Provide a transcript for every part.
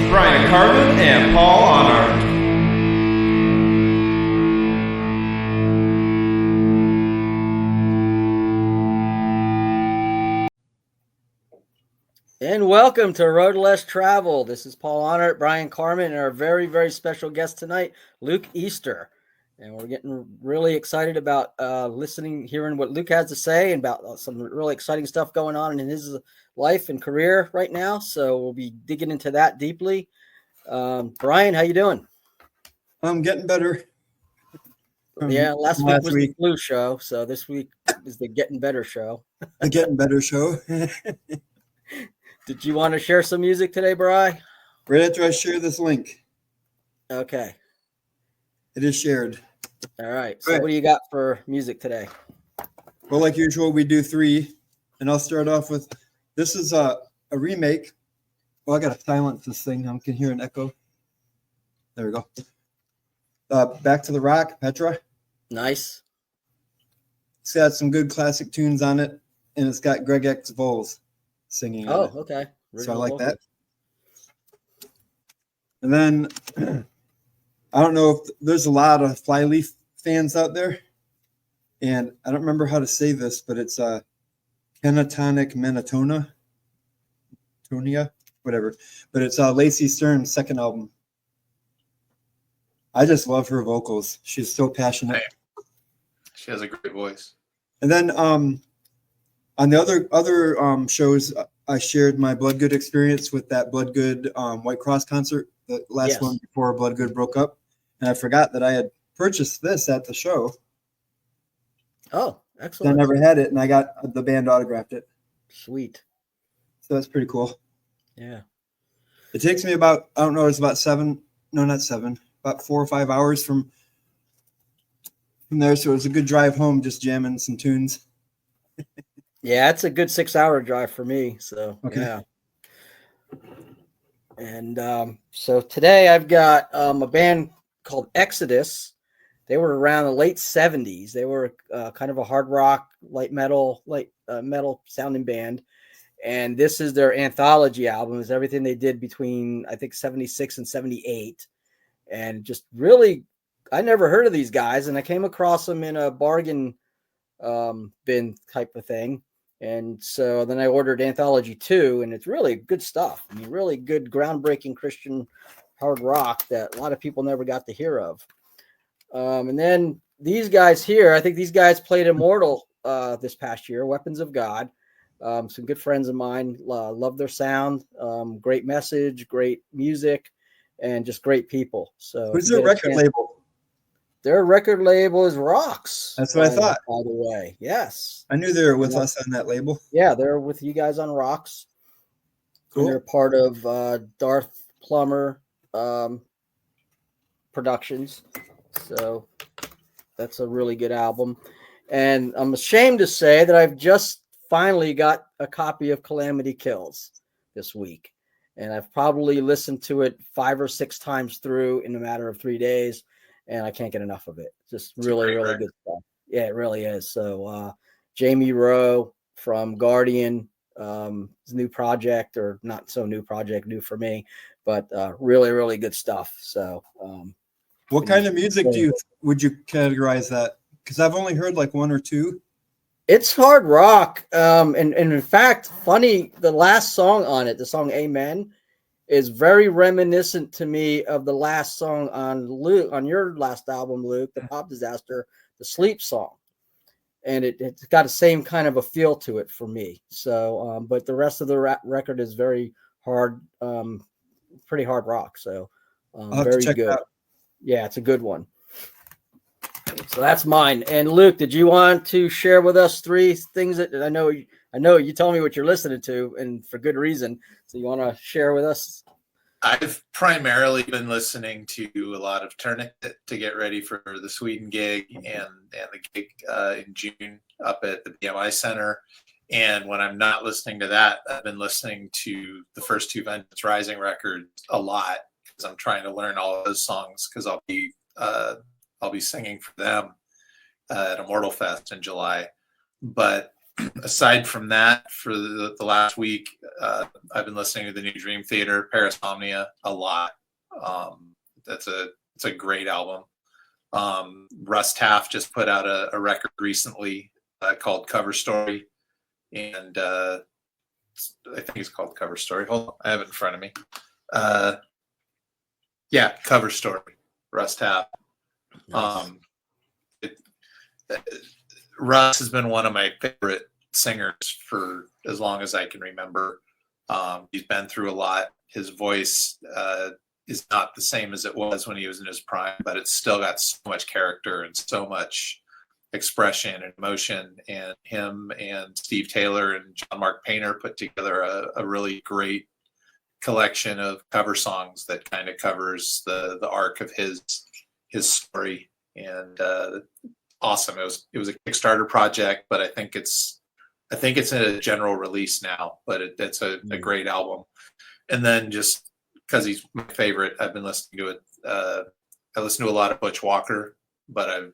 Bryan Carman and Paul Ahnert. And welcome to Road Less Travel. This is Paul Ahnert, Bryan Carman, and our very, very special guest tonight, Luke Easter. And we're getting really excited about hearing what Luke has to say and about some really exciting stuff going on in his life and career right now. So we'll be digging into that deeply. Bryan, how you doing? I'm getting better. Yeah, last week was the flu show, so this week is the Getting Better show. The Getting Better show. Did you want to share some music today, Bryan? Right after I share this link. Okay. It is shared. All right. So what do you got for music today? Well, like usual, we do 3. And I'll start off with, this is a remake. Well, I got to silence this thing. I can hear an echo. There we go. Back to the Rock, Petra. Nice. It's got some good classic tunes on it. And it's got Greg X. Voles singing on it. Okay. So I like that. And then I don't know if there's a lot of Flyleaf fans out there. And I don't remember how to say this, but it's Pentatonic Monotona. Tonia, whatever. But it's Lacey Stern's second album. I just love her vocals. She's so passionate. She has a great voice. And then on the other shows, I shared my Bloodgood experience with that Bloodgood White Cross concert, the last one before Bloodgood broke up. And I forgot that I had purchased this at the show. Oh, excellent. I never had it, and I got the band autographed it. Sweet. So that's pretty cool. Yeah. It takes me about, I don't know, it's about 4 or 5 hours from there. So it was a good drive home, just jamming some tunes. Yeah, it's a good 6-hour drive for me. So, okay. Yeah. And so today I've got a band called Exodus. They were around the late 70s. They were kind of a hard rock, light metal sounding band. And this is their anthology album. It's everything they did between, I think, 76 and 78. And just really, I never heard of these guys. And I came across them in a bargain bin type of thing. And so then I ordered Anthology 2, and it's really good stuff. I mean, really good, groundbreaking Christian hard rock that a lot of people never got to hear of. And then these guys here, I think these guys played Immortal this past year, Weapons of God. Some good friends of mine love their sound, great message, great music, and just great people. So who's their record label? Their record label is Rocks. That's what I thought. By the way, yes. I knew they were with us on that label. Yeah, they're with you guys on Rocks. Cool. And they're part of Darth Plummer Productions. So that's a really good album. And I'm ashamed to say that I've just finally got a copy of Calamity Kills this week. And I've probably listened to it 5 or 6 times through in a matter of 3 days. And I can't get enough of it. Just really, really good stuff. Yeah, it really is. So Jamie Rowe from Guardian, his new project, or not so new project, new for me, but really, really good stuff. So what kind of music would you categorize that? Because I've only heard like 1 or 2. It's hard rock. And in fact, funny, the last song on it, the song Amen, is very reminiscent to me of the last song on your last album, Luke, The Pop Disaster, the Sleep song. And it's got the same kind of a feel to it for me. So, but the rest of the record is very hard, pretty hard rock. So very good. Yeah, it's a good one. So that's mine. And Luke, did you want to share with us 3 things that I know you told me what you're listening to, and for good reason. So you want to share with us? I've primarily been listening to a lot of Tourniquet to get ready for the Sweden gig and the gig in June up at the BMI Center. And when I'm not listening to that, I've been listening to the first two Vengeance Rising records a lot because I'm trying to learn all of those songs because I'll be singing for them at Immortal Fest in July. But aside from that, for the last week, I've been listening to the new Dream Theater, Parasomnia, a lot. It's a great album. Russ Taff just put out a record recently called Cover Story. And I think it's called Cover Story. Hold on, I have it in front of me. Yeah, Cover Story, Russ Taff. Nice. Russ has been one of my favorite singers for as long as I can remember. He's been through a lot. His voice is not the same as it was when he was in his prime, but it's still got so much character and so much expression and emotion. And him and Steve Taylor and John Mark Painter put together a really great collection of cover songs that kind of covers the arc of his story. And awesome. It was a Kickstarter project, but I think it's a general release now, but it's a great album. And then just because he's my favorite, I've been listening to it. I listen to a lot of Butch Walker, but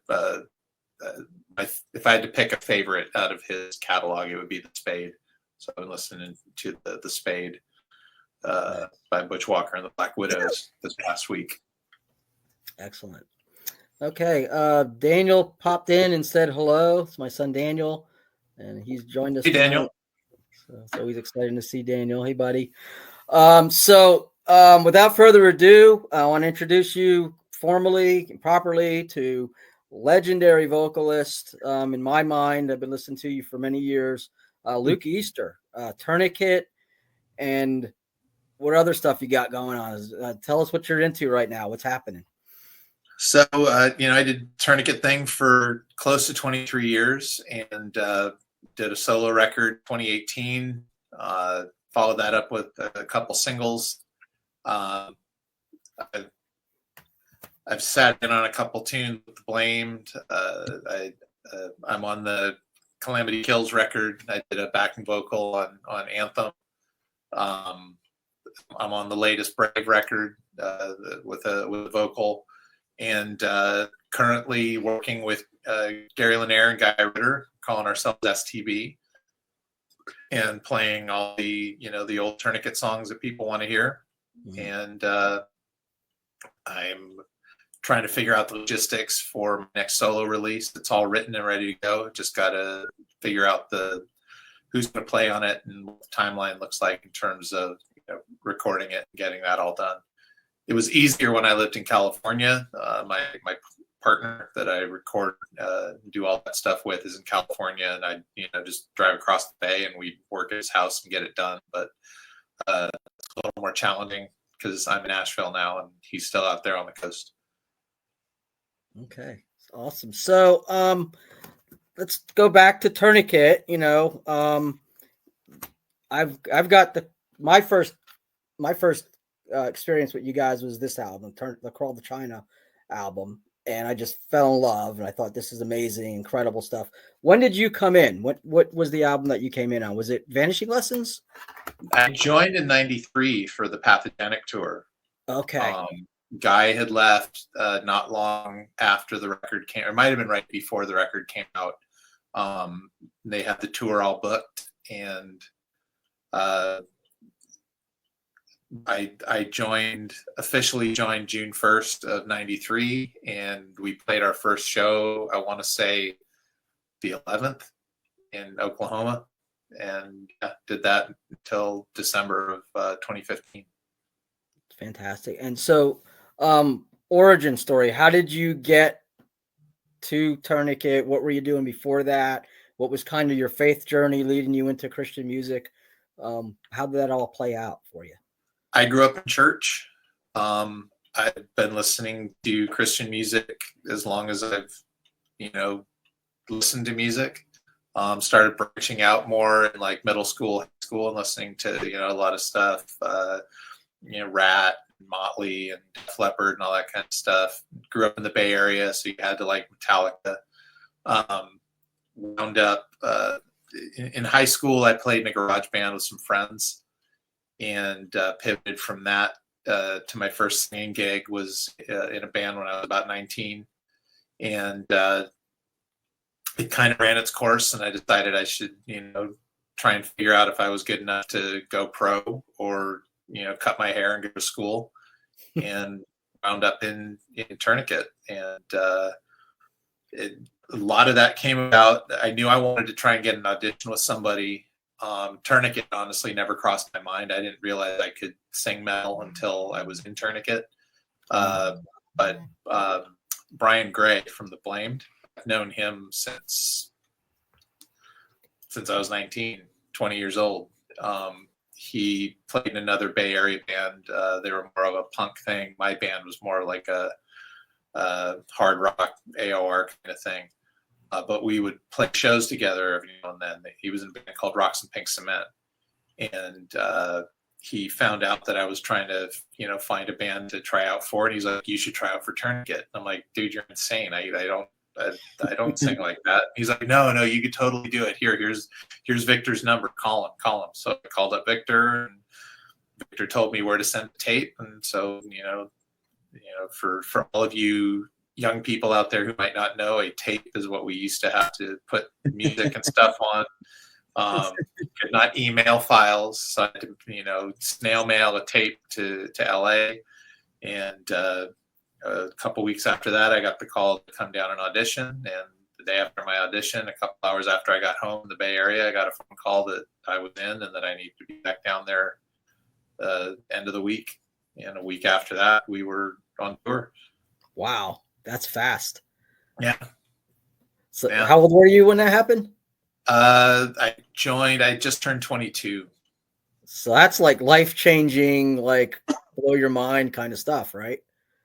if I had to pick a favorite out of his catalog, it would be The Spade. So I've been listening to the Spade by Butch Walker and the Black Widows this past week. Excellent. Okay, Daniel popped in and said hello. It's my son Daniel, and he's joined us. Hey, Daniel. So he's excited to see Daniel. Hey, buddy. Without further ado, I want to introduce you formally and properly to legendary vocalist. In my mind, I've been listening to you for many years, Luke Easter, Tourniquet, and what other stuff you got going on? Tell us what you're into right now. What's happening? So, I did Tourniquet thing for close to 23 years and did a solo record 2018. Followed that up with a couple singles. I've sat in on a couple tunes with Blamed. I'm on the Calamity Kills record. I did a backing vocal on Anthem. I'm on the latest Brave record with a vocal. And currently working with Gary Lanier and Guy Ritter, calling ourselves STB, and playing all the old Tourniquet songs that people want to hear. Mm-hmm. And I'm trying to figure out the logistics for my next solo release. It's all written and ready to go. Just got to figure out who's going to play on it and what the timeline looks like in terms of recording it and getting that all done. It was easier when I lived in California. My partner that I record do all that stuff with is in California, and I just drive across the bay and we work at his house and get it done. But it's a little more challenging because I'm in Nashville now and he's still out there on the coast. Okay, awesome. So let's go back to Tourniquet. I've got my first experience with you guys was this album, the Crawl to China album, and I just fell in love, and I thought this is amazing, incredible stuff. When did you come in? What was the album that you came in on? Was it Vanishing Lessons? I joined in '93 for the Pathogenic tour. Okay. Guy had left not long after the record came, or it might have been right before the record came out. They had the tour all booked, and I officially joined June 1st of '93, and we played our first show, I want to say the 11th in Oklahoma, and did that until December of 2015. Fantastic. And so origin story, how did you get to Tourniquet? What were you doing before that? What was kind of your faith journey leading you into Christian music? How did that all play out for you? I grew up in church. I've been listening to Christian music as long as I've, listened to music. Started branching out more in like middle school, high school, and listening to, a lot of stuff, Rat, Motley, and Def Leppard and all that kind of stuff. Grew up in the Bay Area, so you had to like Metallica. Wound up in high school, I played in a garage band with some friends, and pivoted from that to my first singing gig was in a band when I was about 19, and it kind of ran its course, and I decided I should, try and figure out if I was good enough to go pro or, cut my hair and go to school, and wound up in Tourniquet. And a lot of that came about. I knew I wanted to try and get an audition with somebody. Tourniquet honestly never crossed my mind. I didn't realize I could sing metal until I was in Tourniquet. But Bryan Gray from The Blamed, I've known him since I was 19, 20 years old. He played in another Bay Area band. They were more of a punk thing. My band was more like a hard rock AOR kind of thing. But we would play shows together every now and then. He was in a band called Rocks and Pink Cement. And he found out that I was trying to, find a band to try out for. And he's like, you should try out for Tourniquet. And I'm like, dude, you're insane. I don't sing like that. He's like, no, you could totally do it. Here's Victor's number. Call him. So I called up Victor, and Victor told me where to send the tape. And so, for all of you young people out there who might not know, a tape is what we used to have to put music and stuff on. Could not email files, so I had to, snail mail a tape to LA. And a couple weeks after that, I got the call to come down and audition. And the day after my audition, a couple hours after I got home in the Bay Area, I got a phone call that I was in and that I needed to be back down there end of the week. And a week after that, we were on tour. Wow, that's fast. Yeah. So how old were you when that happened? I just turned 22. So that's like life-changing, like blow your mind kind of stuff, right?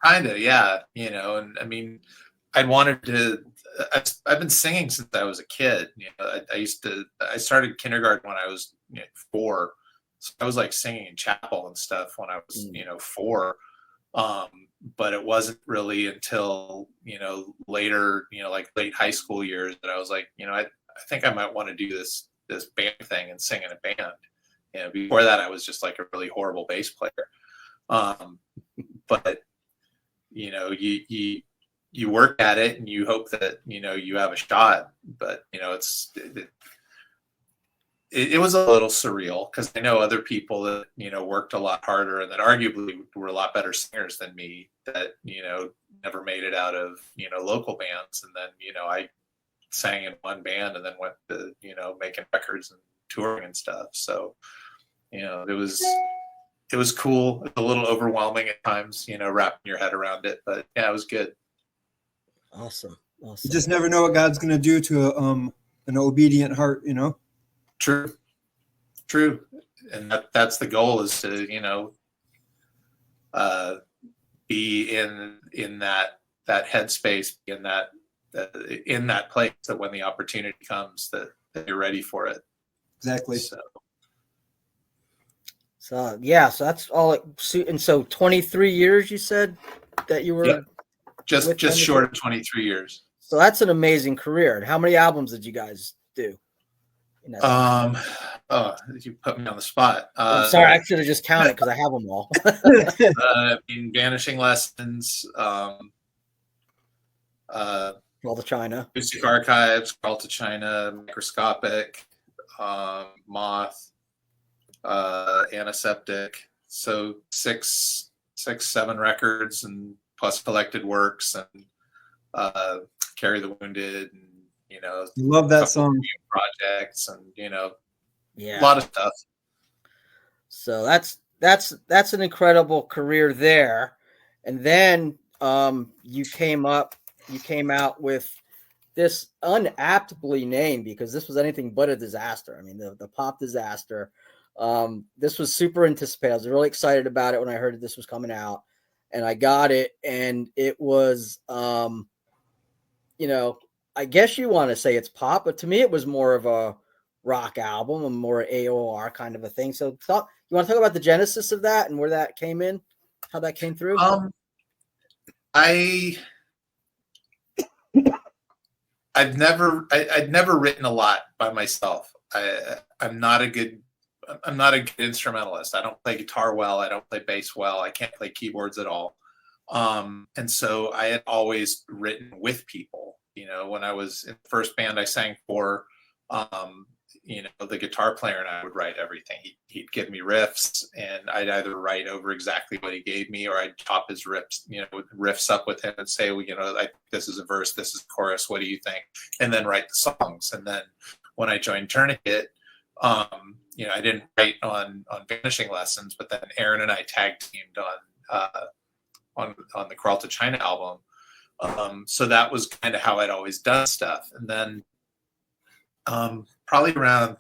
Kind of, yeah. And I mean, I've been singing since I was a kid. I started kindergarten when I was 4. So I was like singing in chapel and stuff when I was, 4. But it wasn't really until, later, like late high school years that I was like, I think I might want to do this band thing and sing in a band. Before that, I was just like a really horrible bass player. But you work at it and you hope that you have a shot. But it was a little surreal because I know other people that worked a lot harder and that arguably were a lot better singers than me that never made it out of local bands. And then I sang in one band and then went to making records and touring and stuff. So it was cool. It's a little overwhelming at times, wrapping your head around it, but yeah, it was good. Awesome. You just never know what God's going to do to an obedient heart, True. And that's the goal, is to, be in that headspace, in that place, that when the opportunity comes that you're ready for it. Exactly. So yeah, so that's all. And so 23 years, you said that you were. Yep. Just short of 23 years. So that's an amazing career. And how many albums did you guys do? You put me on the spot. I'm sorry, I should have just counted because I have them all. Vanishing Lessons, Call to China, Acoustic Archives, Call to China, Microscopic, Moth, Antiseptic. So 7 records, and plus collected works, and Carry the Wounded, and love that song. Projects, and yeah, a lot of stuff. So that's an incredible career there. And then you came out with this unaptly named, because this was anything but a disaster. I mean, the pop disaster. This was super anticipated. I was really excited about it when I heard that this was coming out, and I got it, and it was I guess you want to say it's pop, but to me it was more of a rock album, a more AOR kind of a thing. So you want to talk about the genesis of that and where that came in, how that came through? I'd never written a lot by myself. I'm not a good instrumentalist. I don't play guitar well. I don't play bass well. I can't play keyboards at all. And so I had always written with people. When I was in the first band I sang for, the guitar player and I would write everything. He'd give me riffs, and I'd either write over exactly what he gave me, or I'd chop his riffs up with him and say, well, this is a verse, this is a chorus. What do you think? And then write the songs. And then when I joined Tourniquet, I didn't write on Vanishing Lessons, but then Aaron and I tag teamed on the Crawl to China album. So that was kind of how I'd always done stuff. And then probably around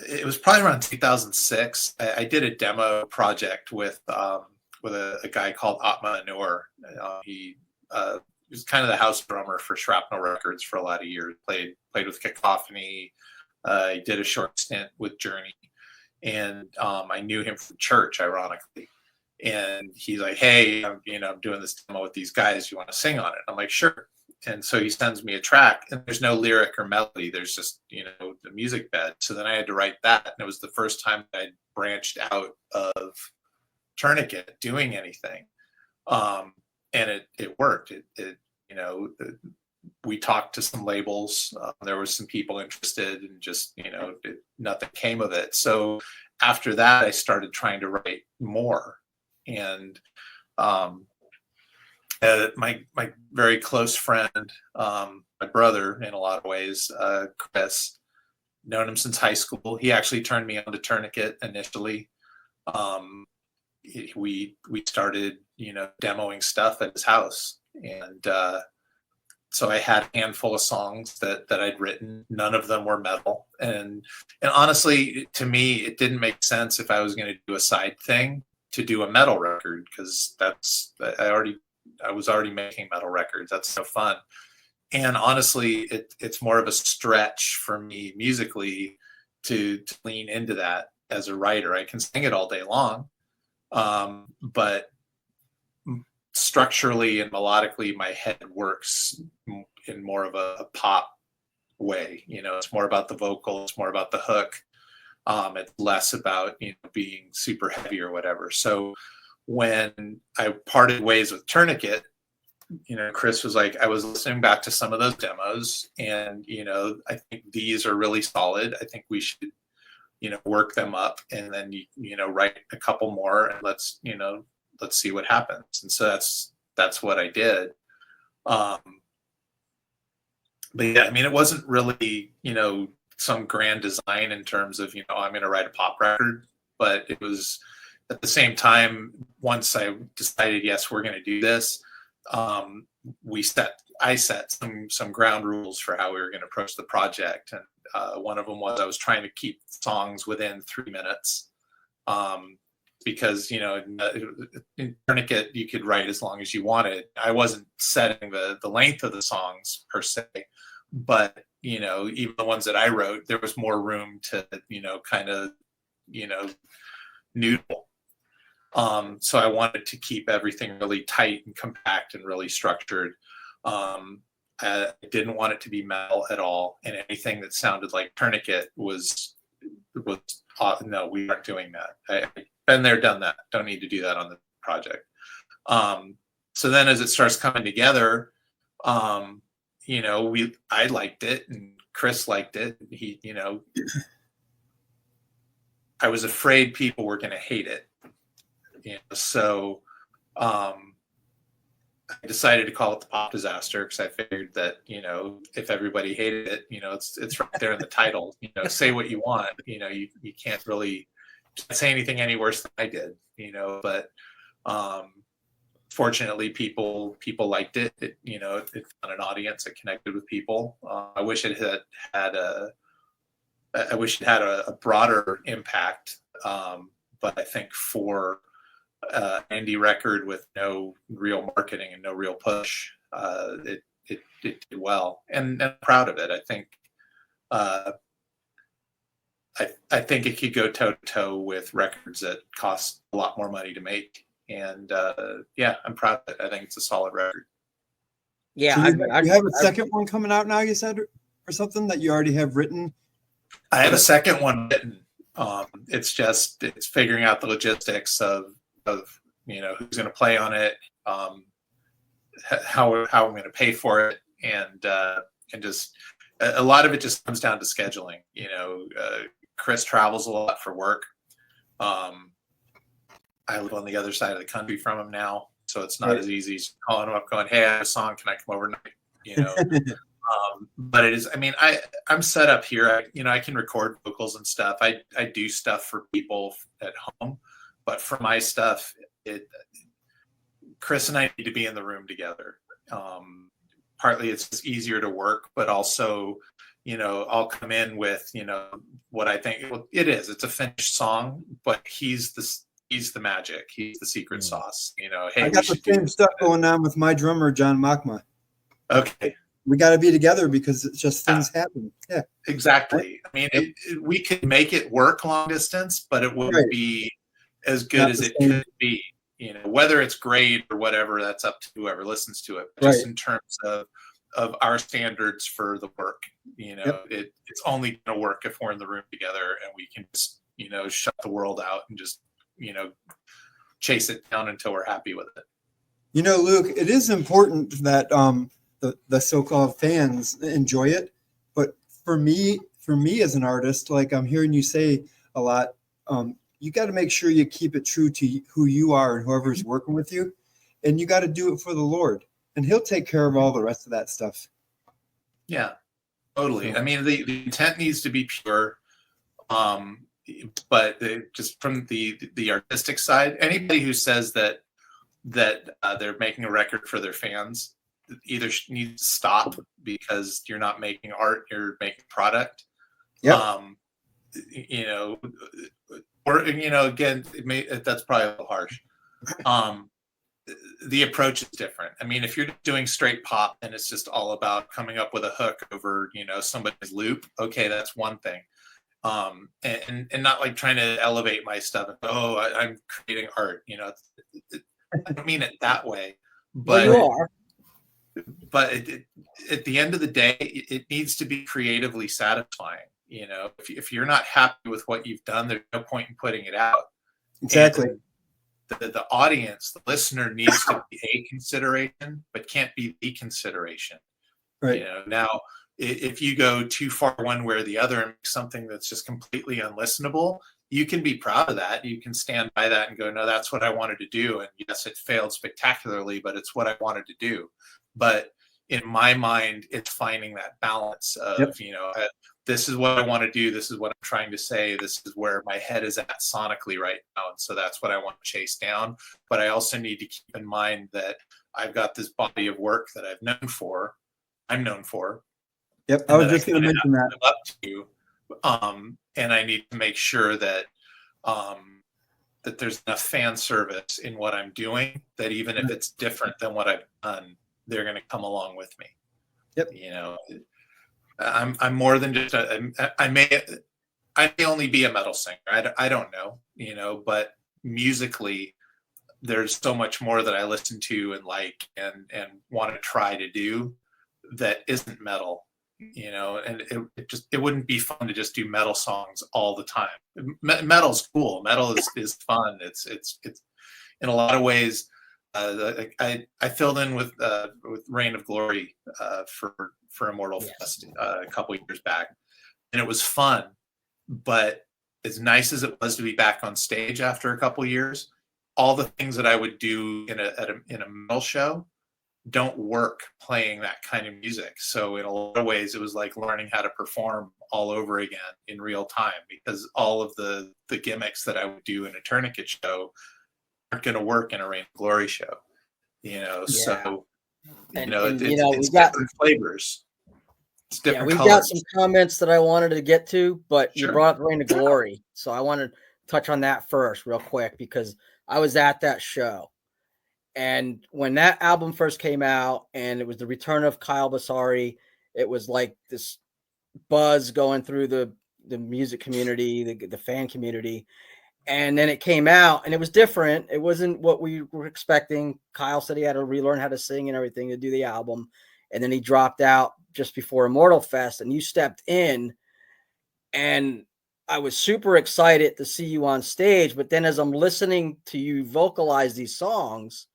2006, I did a demo project with a guy called Ahnert. He was kind of the house drummer for Shrapnel Records for a lot of years. Played with Cacophony. He did a short stint with Journey, and I knew him from church, ironically. And he's like, "Hey, I'm doing this demo with these guys. You want to sing on it?" I'm like, "Sure." And so he sends me a track, and there's no lyric or melody. There's just the music bed. So then I had to write that, and it was the first time I branched out of Tourniquet doing anything, and it worked. We talked to some labels. There were some people interested, and just nothing came of it. So after that, I started trying to write more, and my very close friend, my brother in a lot of ways, Chris, known him since high school. He actually turned me on to Tourniquet initially. We started demoing stuff at his house, and so I had a handful of songs that I'd written. None of them were metal, and honestly, to me, it didn't make sense if I was going to do a side thing to do a metal record, because I was already making metal records. That's no fun. And honestly, it's more of a stretch for me musically to lean into that as a writer. I can sing it all day long, but structurally and melodically, my head works in more of a pop way. It's more about the vocal, it's more about the hook. It's less about being super heavy or whatever. So when I parted ways with Tourniquet, Chris was like, I was listening back to some of those demos, and I think these are really solid. I think we should work them up, and then write a couple more, and let's see what happens. And so that's what I did. But yeah, I mean, it wasn't really some grand design in terms of I'm going to write a pop record, but it was at the same time, once I decided, yes, we're going to do this, I set some ground rules for how we were going to approach the project. And one of them was I was trying to keep songs within 3 minutes, because in Tourniquet you could write as long as you wanted. I wasn't setting the length of the songs per se, but even the ones that I wrote, there was more room to kind of noodle. So I wanted to keep everything really tight and compact and really structured. I didn't want it to be metal at all, and anything that sounded like Tourniquet was no, we aren't doing that. I've been there, done that. Don't need to do that on the project. So then as it starts coming together, I liked it, and Chris liked it. I was afraid people were going to hate it. So I decided to call it the Pop Disaster, because I figured that if everybody hated it, it's right there in the title. Say what you want. You can't really say anything any worse than I did. But fortunately, people liked it. It found an audience. It connected with people. I wish it had a broader impact. But I think for indie record with no real marketing and no real push, it did well, and I'm proud of it. I think it could go toe to toe with records that cost a lot more money to make, and yeah, I'm proud of it. I think it's a solid record. Yeah, So you have a second one coming out now, you said, or or something that you already have written? I have a second one written. It's figuring out the logistics of who's going to play on it, how I'm going to pay for it, and just a lot of it just comes down to scheduling. Chris travels a lot for work. I live on the other side of the country from him now, so it's not as easy as calling him up going, "Hey, I have a song. Can I come overnight?" But it is. I mean, I'm set up here. I can record vocals and stuff. I do stuff for people at home, but for my stuff, Chris and I need to be in the room together. Partly it's just easier to work, but also, I'll come in with, what I think it is. It's a finished song, but he's the magic. He's the secret sauce. Hey, I got the same stuff going on with my drummer, John Makma. Okay. We got to be together because it's just things happen. Yeah, exactly. I mean, we could make it work long distance, but it wouldn't be as good as it could be. Whether it's great or whatever, that's up to whoever listens to it. But just in terms of our standards for the work, it's only going to work if we're in the room together and we can just, shut the world out and just, chase it down until we're happy with it. Luke, it is important that the so-called fans enjoy it, but for me as an artist, like I'm hearing you say a lot, you got to make sure you keep it true to who you are and whoever's working with you, and you got to do it for the Lord, and He'll take care of all the rest of that stuff. Yeah, totally. I mean, the intent needs to be pure, but just from the artistic side, anybody who says that they're making a record for their fans either needs to stop because you're not making art, you're making product. Or again, that's probably a little harsh. The approach is different. I mean, if you're doing straight pop and it's just all about coming up with a hook over somebody's loop, okay, that's one thing. And not like trying to elevate my stuff. I'm creating art. I don't mean it that way, but you are. But at the end of the day, it needs to be creatively satisfying. If you're not happy with what you've done, there's no point in putting it out. Exactly. The audience, the listener needs to be a consideration, but can't be the consideration. Right. Now, if you go too far one way or the other and make something that's just completely unlistenable, you can be proud of that. You can stand by that and go, no, that's what I wanted to do. And yes, it failed spectacularly, but it's what I wanted to do. But in my mind, it's finding that balance of, this is what I want to do. This is what I'm trying to say. This is where my head is at sonically right now. And so that's what I want to chase down. But I also need to keep in mind that I've got this body of work that I'm known for. Yep. I was just going to mention that. Up to, and I need to make sure that that there's enough fan service in what I'm doing that even if it's different than what I've done, they're going to come along with me. Yep. I'm more than just I may only be a metal singer. I don't know, but musically there's so much more that I listen to and like and want to try to do that isn't metal, and it wouldn't be fun to just do metal songs all the time. Metal's cool. Metal is fun. It's in a lot of ways. I filled in with Reign of Glory for Immortal Fest a couple years back, and it was fun. But as nice as it was to be back on stage after a couple years, all the things that I would do in a metal show don't work playing that kind of music. So in a lot of ways, it was like learning how to perform all over again in real time, because all of the gimmicks that I would do in a Tourniquet show aren't going to work in a Reign of Glory show. So it's different flavors. It's different we've colors. got some comments that I wanted to get to, but Sure. You brought up Reign of Glory, so I want to touch on that first real quick because I was at that show. And when that album first came out and it was the return of Kyle Basari, it was like this buzz going through the music community, the fan community. And then it came out and it was different. It wasn't what we were expecting. Kyle said he had to relearn how to sing and everything to do the album. and then he dropped out just before Immortal Fest, and you stepped in, and I was super excited to see you on stage. But then as I'm listening to you vocalize these songs,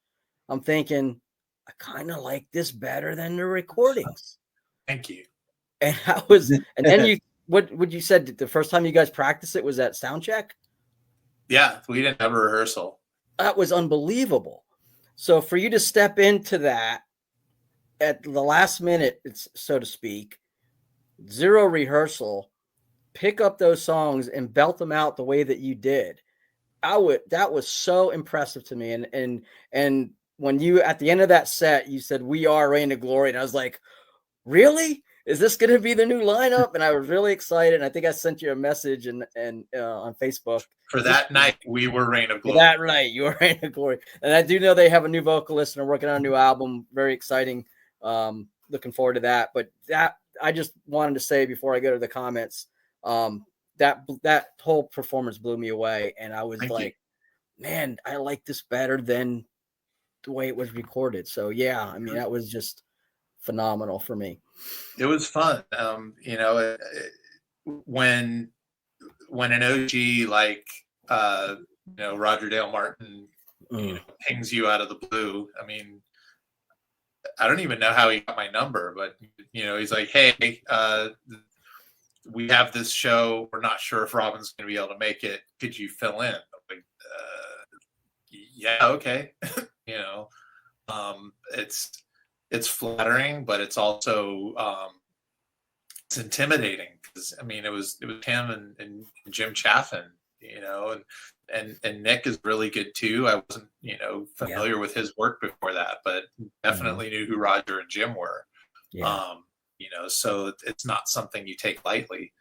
I'm thinking, I kind of like this better than the recordings. Thank you. And and then what you said the first time you guys practiced it was at sound check? Yeah, we didn't have a rehearsal. That was unbelievable. So for you to step into that at the last minute, so to speak, zero rehearsal, pick up those songs and belt them out the way that you did, that was so impressive to me. And when you, at the end of that set, you said, "We are Reign of Glory," and I was like, really? Is this going to be the new lineup? And I was really excited. And I think I sent you a message and on Facebook. For that night, we were Reign of Glory. For that night, you were Reign of Glory. And I do know they have a new vocalist and are working on a new album. Very exciting. Looking forward to that. But that, I just wanted to say before I go to the comments, that whole performance blew me away. And I was man, I like this better than the way it was recorded. So yeah, I mean, that was just phenomenal for me. It was fun. When an OG like Roger Dale Martin pings you out of the blue. I mean, I don't even know how he got my number, but he's like, "Hey, we have this show. We're not sure if Robin's going to be able to make it. Could you fill in?" I'm like, yeah, okay. It's flattering, but it's also it's intimidating because I mean it was him and Jim Chaffin, and Nick is really good too. I wasn't familiar with his work before that, but definitely knew who Roger and Jim were. So it's not something you take lightly.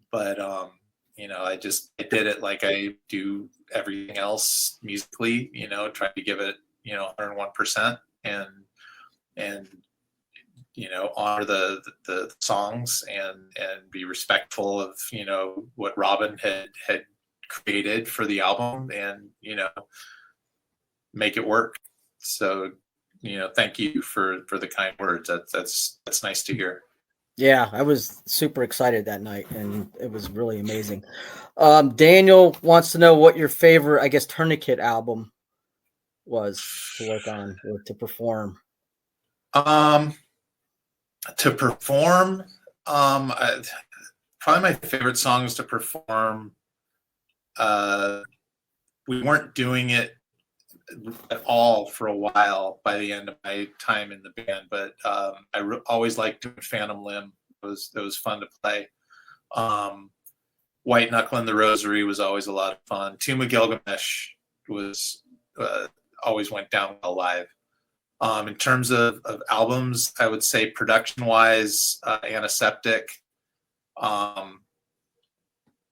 But I did it like I do everything else musically. Try to give it 101% and honor the songs and be respectful of what Robin had created for the album and make it work. So thank you for the kind words. That's nice to hear. Yeah, I was super excited that night, and it was really amazing. Daniel wants to know what your favorite, I guess, Tourniquet album was to work on or to perform. To perform, probably my favorite songs to perform. We weren't doing it at all for a while by the end of my time in the band, but I always liked doing Phantom Limb. It was fun to play. White Knuckling the Rosary was always a lot of fun. Tomb of Gilgamesh was always went down well live. In terms of albums, I would say production-wise, Antiseptic.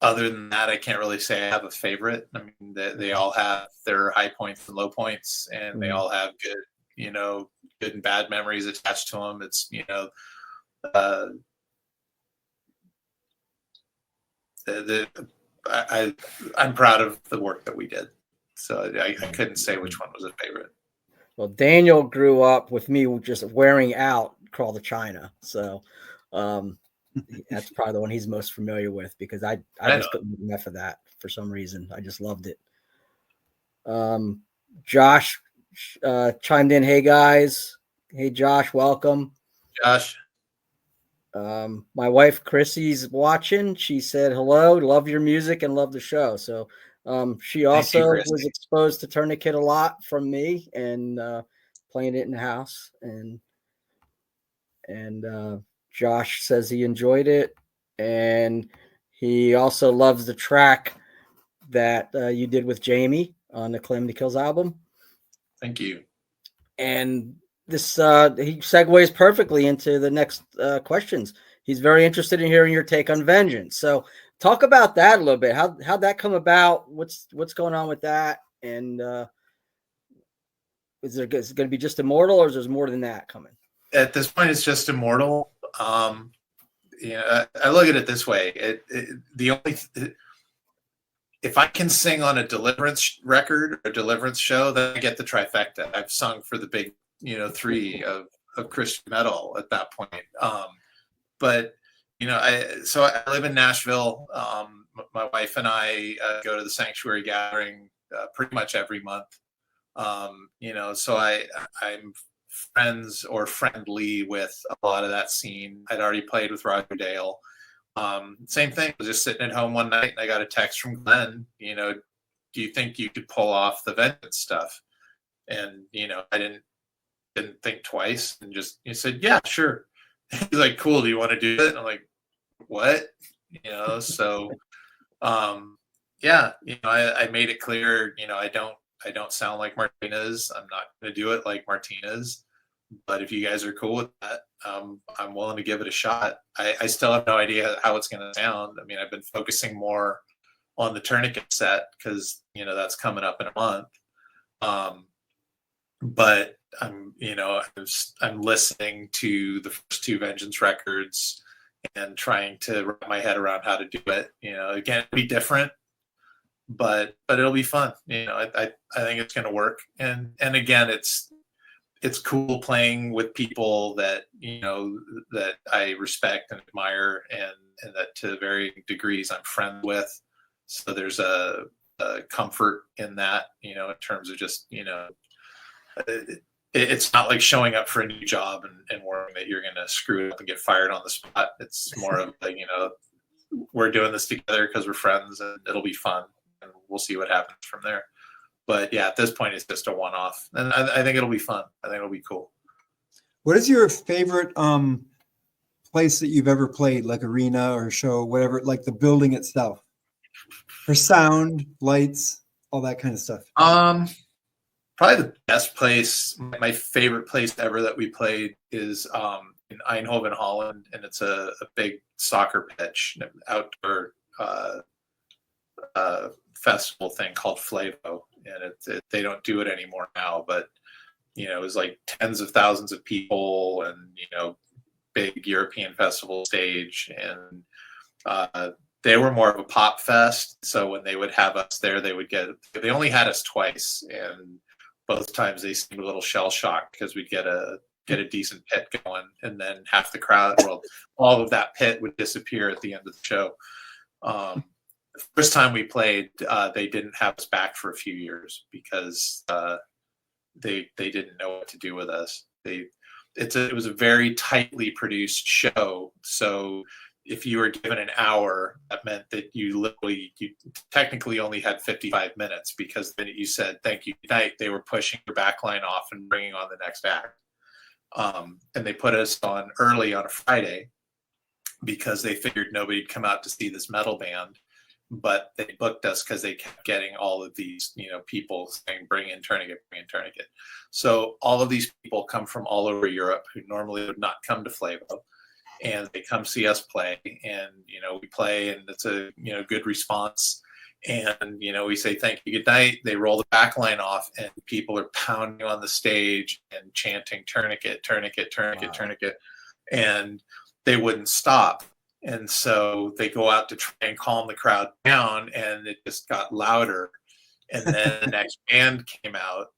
Other than that, I can't really say I have a favorite. I mean, they all have their high points and low points, and they all have good, good and bad memories attached to them. It's, I'm proud of the work that we did. So I couldn't say which one was a favorite. Well, Daniel grew up with me just wearing out Crawl to China. So that's probably the one he's most familiar with because I just couldn't get enough of that for some reason. I just loved it. Josh chimed in. Hey, guys. Hey, Josh, welcome. Josh. My wife, Chrissy's watching. She said, hello, love your music and love the show. So she also was exposed to Tourniquet a lot from me and playing it in the house. And Josh says he enjoyed it. And he also loves the track that you did with Jamie on the Calamity Kills album. Thank you. And this he segues perfectly into the next questions. He's very interested in hearing your take on Vengeance. So talk about that a little bit. How'd that come about? What's going on with that? And is it going to be just Immortal, or is there more than that coming? At this point, it's just Immortal. I look at it this way: if I can sing on a Deliverance record or a Deliverance show, then I get the trifecta. I've sung for the big, three of Christian metal at that point. But I live in Nashville. My wife and I go to the Sanctuary Gathering pretty much every month. So I'm friends or friendly with a lot of that scene. I'd already played with Roger Dale. Same thing. I was just sitting at home one night and I got a text from Glenn. Do you think you could pull off the Vengeance stuff? And I didn't think twice and he said, yeah, sure. He's like, cool. Do you want to do it? And I'm like, what? So I made it clear. I don't sound like Martinez. I'm not going to do it like Martinez. But if you guys are cool with that, I'm willing to give it a shot. I still have no idea how it's going to sound. I mean, I've been focusing more on the Tourniquet set because that's coming up in a month. But I'm listening to the first two Vengeance records and trying to wrap my head around how to do it. Again, it'll be different, but it'll be fun. I think it's going to work. And again, it's cool playing with people that that I respect and admire, and that to varying degrees I'm friends with. So there's a comfort in that, in terms of just it's not like showing up for a new job and worrying that you're going to screw it up and get fired on the spot. It's more of like, we're doing this together because we're friends and it'll be fun and we'll see what happens from there. But yeah, at this point, it's just a one-off, and I think it'll be fun. I think it'll be cool. What is your favorite place that you've ever played, like arena or show, whatever, like the building itself, for sound, lights, all that kind of stuff? Probably the best place, my favorite place ever that we played is in Eindhoven, Holland, and it's a big soccer pitch, an outdoor festival thing called Flavo, and they don't do it anymore now, but it was like tens of thousands of people and big European festival stage, and they were more of a pop fest. So when they would have us there, they only had us twice, and both times they seemed a little shell shocked because we'd get a decent pit going, and then half the crowd, all of that pit would disappear at the end of the show. The first time we played, they didn't have us back for a few years because they didn't know what to do with us. It was a very tightly produced show, so if you were given an hour, that meant that you technically only had 55 minutes, because then you said thank you, good night. They were pushing your backline off and bringing on the next act. And they put us on early on a Friday because they figured nobody'd come out to see this metal band. But they booked us because they kept getting all of these, people saying, bring in Tourniquet, bring in Tourniquet. So all of these people come from all over Europe who normally would not come to Flavo, and they come see us play, and, we play, and it's a, good response. And, we say, thank you, good night. They roll the back line off, and people are pounding on the stage and chanting Tourniquet, Tourniquet, Tourniquet, wow. Tourniquet. And they wouldn't stop. And so they go out to try and calm the crowd down, and it just got louder. And then the next band came out,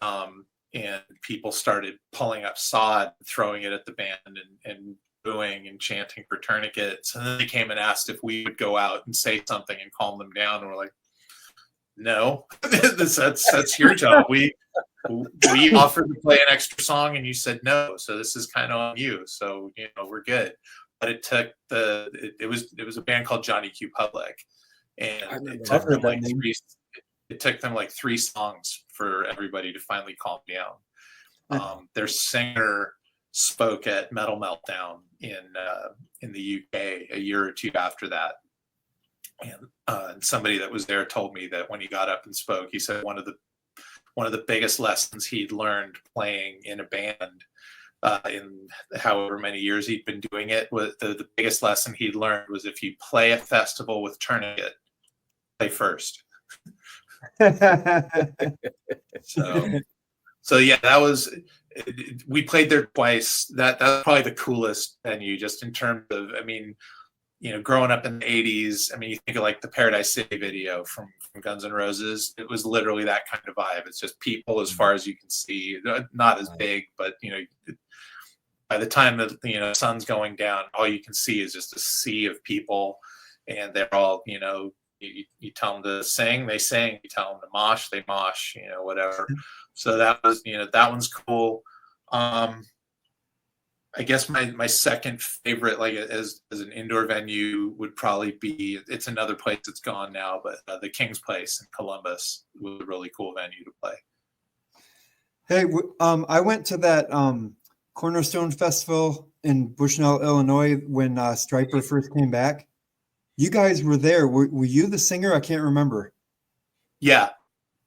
and people started pulling up sod, throwing it at the band, and booing and chanting for Tourniquets. And then they came and asked if we would go out and say something and calm them down. And we're like, no, that's your job. We offered to play an extra song and you said no. So this is kind of on you. So, we're good. But it took it was a band called Johnny Q Public. And it took them like three songs for everybody to finally calm down. Their singer spoke at Metal Meltdown in the UK a year or two after that, and somebody that was there told me that when he got up and spoke, he said one of the biggest lessons he'd learned playing in a band in however many years he'd been doing it, was the biggest lesson he'd learned was, if you play a festival with Tourniquet, play first. So yeah, that was. We played there twice. That was probably the coolest venue, just in terms of, growing up in the 80s. You think of like the Paradise City video from Guns N' Roses. It was literally that kind of vibe. It's just people as far as you can see, not as big, but by the time the sun's going down, all you can see is just a sea of people, and they're all you tell them to sing, they sing. You tell them to mosh, they mosh. Whatever. So that was that one's cool. I guess my second favorite, like as an indoor venue, would probably be, it's another place that's gone now, but the King's Place in Columbus was a really cool venue to play. Hey, I went to that Cornerstone Festival in Bushnell, Illinois, when Striper first came back. You guys were there. Were you the singer? I can't remember. Yeah.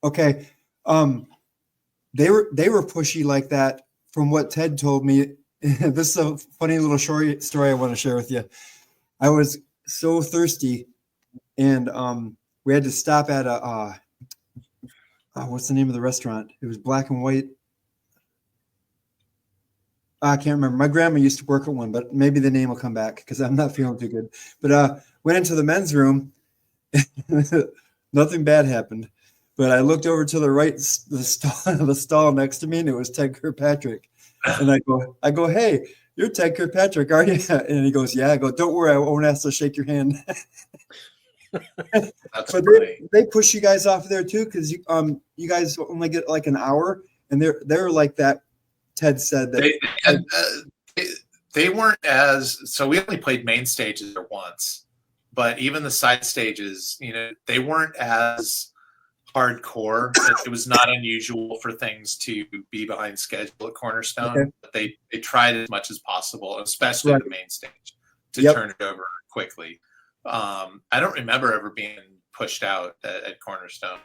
Okay. They were pushy like that, from what Ted told me. This is a funny little short story I want to share with you. I was so thirsty, and we had to stop at a what's the name of the restaurant? It was black and white. I can't remember. My grandma used to work at one, but maybe the name will come back because I'm not feeling too good. But went into the men's room. Nothing bad happened, but I looked over to the right, the stall next to me, and it was Ted Kirkpatrick. And I go, hey, you're Ted Kirkpatrick, are you? And he goes, yeah. I go, don't worry, I won't ask to shake your hand. That's but they push you guys off there too, because you guys only get like an hour, and they're like that. Ted said that they weren't as, so we only played main stages there once, but even the side stages, they weren't as hardcore. It was not unusual for things to be behind schedule at Cornerstone. Okay. But they tried as much as possible, especially the main stage, to turn it over quickly. I don't remember ever being pushed out at Cornerstone.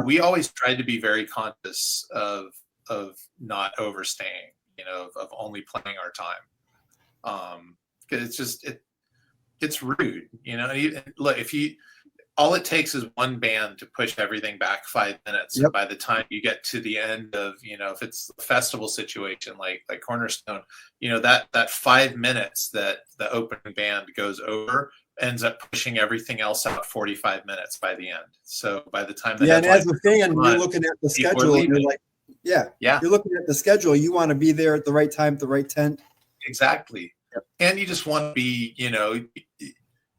We always tried to be very conscious of not overstaying, of only playing our time. Because it's just it's rude, Look, all it takes is one band to push everything back 5 minutes. And by the time you get to the end of, if it's a festival situation like Cornerstone, that 5 minutes that the opening band goes over ends up pushing everything else out 45 minutes by the end. So by the time and as a fan, you're looking at the schedule and you're like, you're looking at the schedule. You want to be there at the right time, at the right tent. Exactly. Yep. And you just want to be, you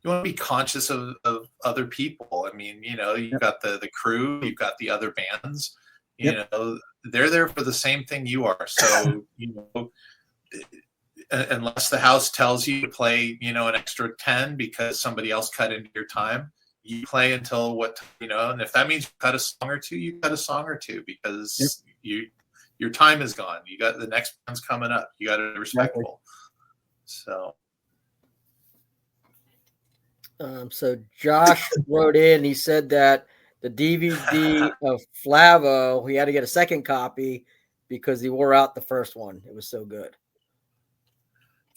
want to be conscious of other people. I mean, you've got the crew, you've got the other bands, they're there for the same thing you are. So, unless the house tells you to play, an extra 10 because somebody else cut into your time, you play until and if that means you cut a song or two, you cut a song or two, because your time is gone. You got the next one's coming up. You got to be respectful. So. So Josh wrote in, he said that the DVD of Flavo, he had to get a second copy because he wore out the first one. It was so good.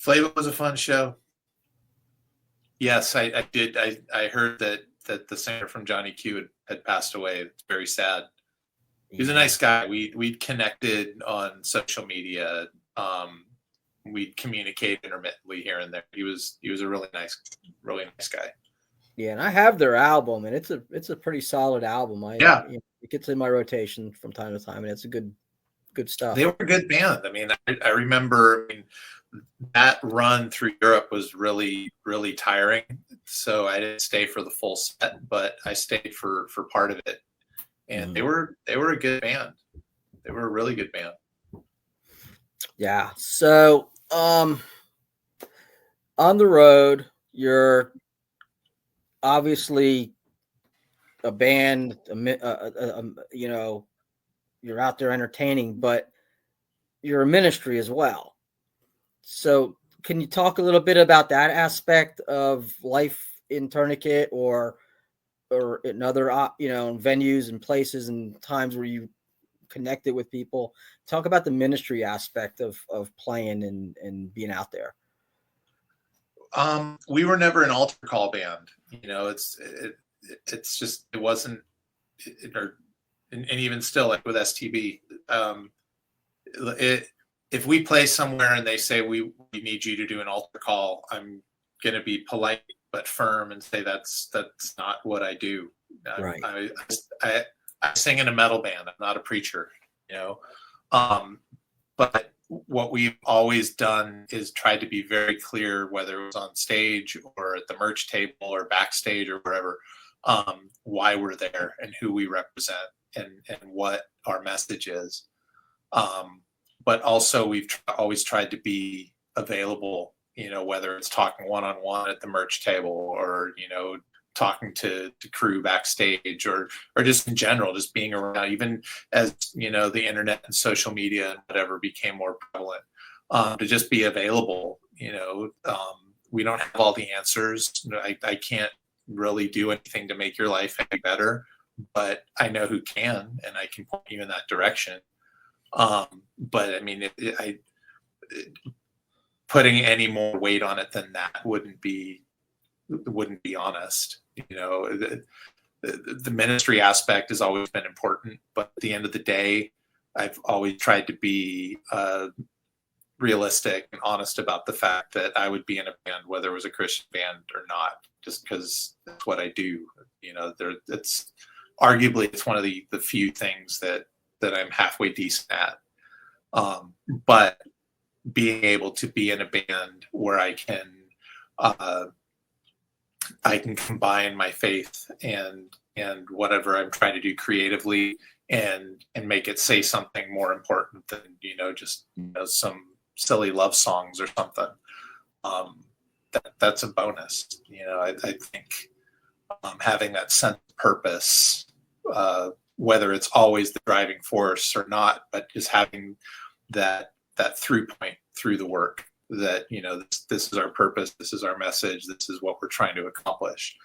Flavo was a fun show. Yes, I did. I heard that the singer from Johnny Q had passed away. It's very sad. He was a nice guy. We'd connected on social media. We'd communicate intermittently here and there. He was a really nice guy. Yeah, and I have their album, and it's a pretty solid album. It gets in my rotation from time to time, and it's a good stuff. They were a good band. I mean, I remember. That run through Europe was really, really tiring. So I didn't stay for the full set, but I stayed for part of it. And they were a good band. They were a really good band. Yeah. So on the road, you're obviously a band, you're out there entertaining, but you're a ministry as well. So can you talk a little bit about that aspect of life in Tourniquet or in other, venues and places and times where you connected with people? Talk about the ministry aspect of playing and being out there. We were never an altar call band. It's just, it wasn't, and even still, like with STB, if we play somewhere and they say we need you to do an altar call, I'm going to be polite but firm and say that's not what I do. Right. I sing in a metal band. I'm not a preacher, But what we've always done is tried to be very clear, whether it was on stage or at the merch table or backstage or wherever, why we're there and who we represent and what our message is. But also we've always tried to be available, whether it's talking one-on-one at the merch table or, talking to crew backstage or just in general, just being around, even as, the internet and social media and whatever became more prevalent, to just be available. We don't have all the answers. I can't really do anything to make your life any better, but I know who can, and I can point you in that direction. But I mean, putting any more weight on it than that wouldn't be honest. The ministry aspect has always been important, but at the end of the day, I've always tried to be realistic and honest about the fact that I would be in a band, whether it was a Christian band or not, just because that's what I do. It's arguably it's one of the few things that I'm halfway decent at. But being able to be in a band where I can combine my faith and whatever I'm trying to do creatively and make it say something more important than, just some silly love songs or something. That's a bonus. I think having that sense of purpose, whether it's always the driving force or not, but just having that through point through the work, that this is our purpose, this is our message, this is what we're trying to accomplish.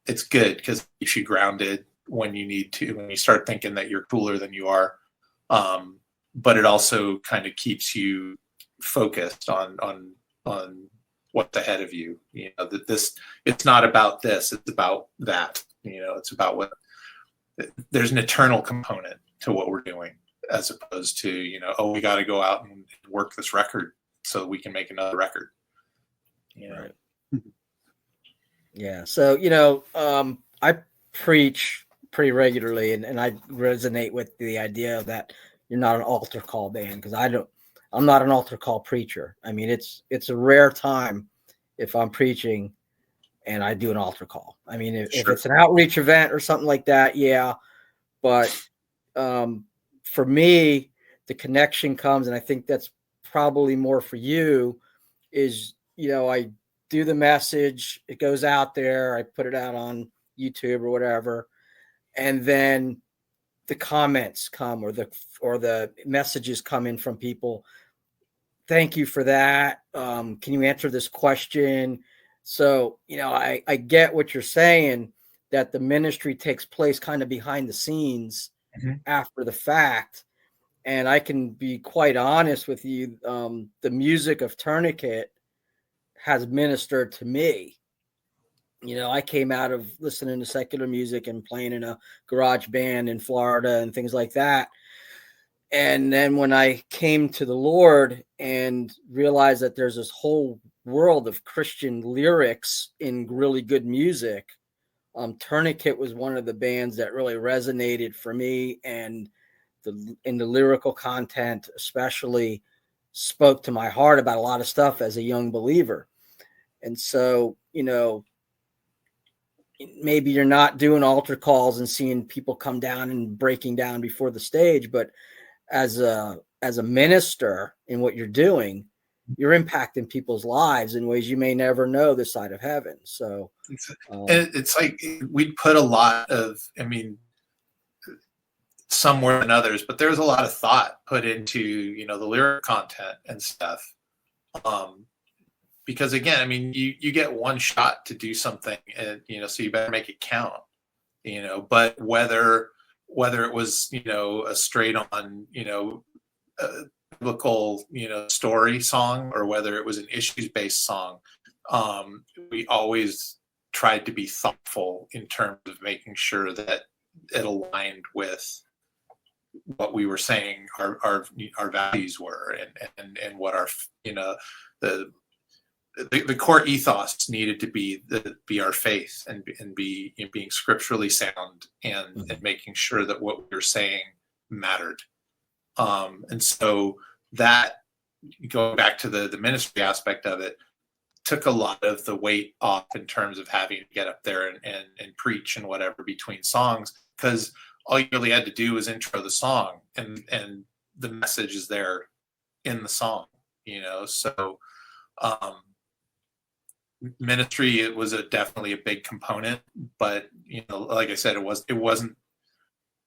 It's good because it keeps you grounded when you start thinking that you're cooler than you are, but it also kind of keeps you focused on what's ahead of you. That it's not about this, it's about that. It's about there's an eternal component to what we're doing, as opposed to, we got to go out and work this record so we can make another record. Right. Yeah. So, I preach pretty regularly and I resonate with the idea that you're not an altar call band, because I'm not an altar call preacher. I mean, it's a rare time if I'm preaching and I do an altar call. I mean, if it's an outreach event or something like that, yeah. But for me, the connection comes, and I think that's probably more for you, is, I do the message, it goes out there, I put it out on YouTube or whatever, and then the comments come or the messages come in from people. Thank you for that. Can you answer this question? So, I get what you're saying, that the ministry takes place kind of behind the scenes after the fact. And I can be quite honest with you. The music of Tourniquet has ministered to me. I came out of listening to secular music and playing in a garage band in Florida and things like that. And then when I came to the Lord and realized that there's this whole world of Christian lyrics in really good music, Tourniquet was one of the bands that really resonated for me, and in the lyrical content especially spoke to my heart about a lot of stuff as a young believer. And so, maybe you're not doing altar calls and seeing people come down and breaking down before the stage, but as a minister in what you're doing, you're impacting people's lives in ways you may never know this side of heaven. So it's like we put a lot of, some more than others, but there's a lot of thought put into, the lyric content and stuff. Because again, you get one shot to do something, and, so you better make it count, but whether it was, a straight on, biblical, story song, or whether it was an issues based song, we always tried to be thoughtful in terms of making sure that it aligned with what we were saying our values were, and what our, the core ethos needed to be our faith, and being scripturally sound, and making sure that what we were saying mattered. And so that, going back to the ministry aspect of it, took a lot of the weight off in terms of having to get up there and preach and whatever between songs, because all you really had to do was intro the song, and the message is there in the song, so ministry, it was definitely a big component, but like I said, it wasn't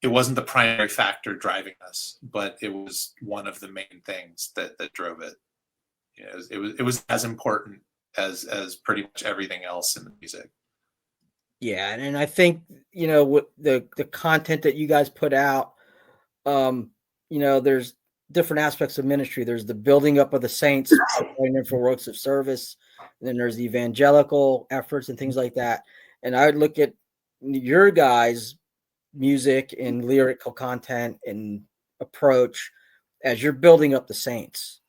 the primary factor driving us, but it was one of the main things that drove it. It was as important as pretty much everything else in the music. Yeah, and I think with the content that you guys put out, there's different aspects of ministry. There's the building up of the saints, for works of service, and then there's the evangelical efforts and things like that. And I would look at your guys' music and lyrical content and approach as you're building up the saints.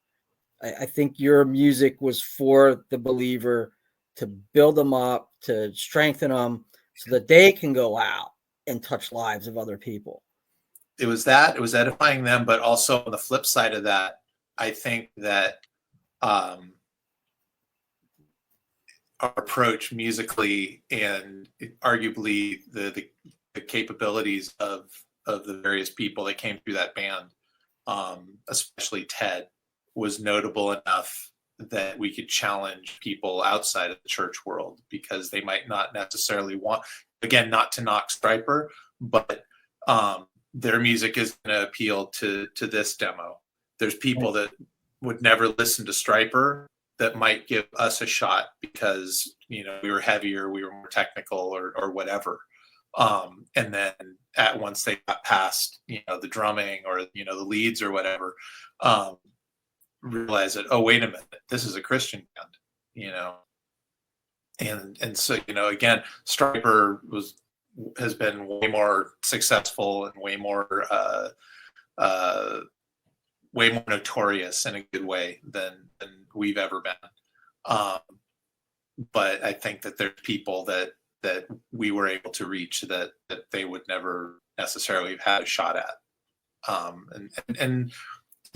I think your music was for the believer, to build them up, to strengthen them so that they can go out and touch lives of other people. It was edifying them, but also on the flip side of that, I think that our approach musically and arguably the capabilities of the various people that came through that band, especially Ted, was notable enough that we could challenge people outside of the church world, because they might not necessarily want, again, not to knock Stryper, but their music is going to appeal to this demo. There's people that would never listen to Stryper that might give us a shot because we were heavier, we were more technical, or whatever. And then once they got past the drumming or the leads or whatever, realize that, oh, wait a minute, this is a Christian band, and so again, Stryper has been way more successful and way more notorious in a good way than we've ever been. But I think that there's people that we were able to reach that they would never necessarily have had a shot at. And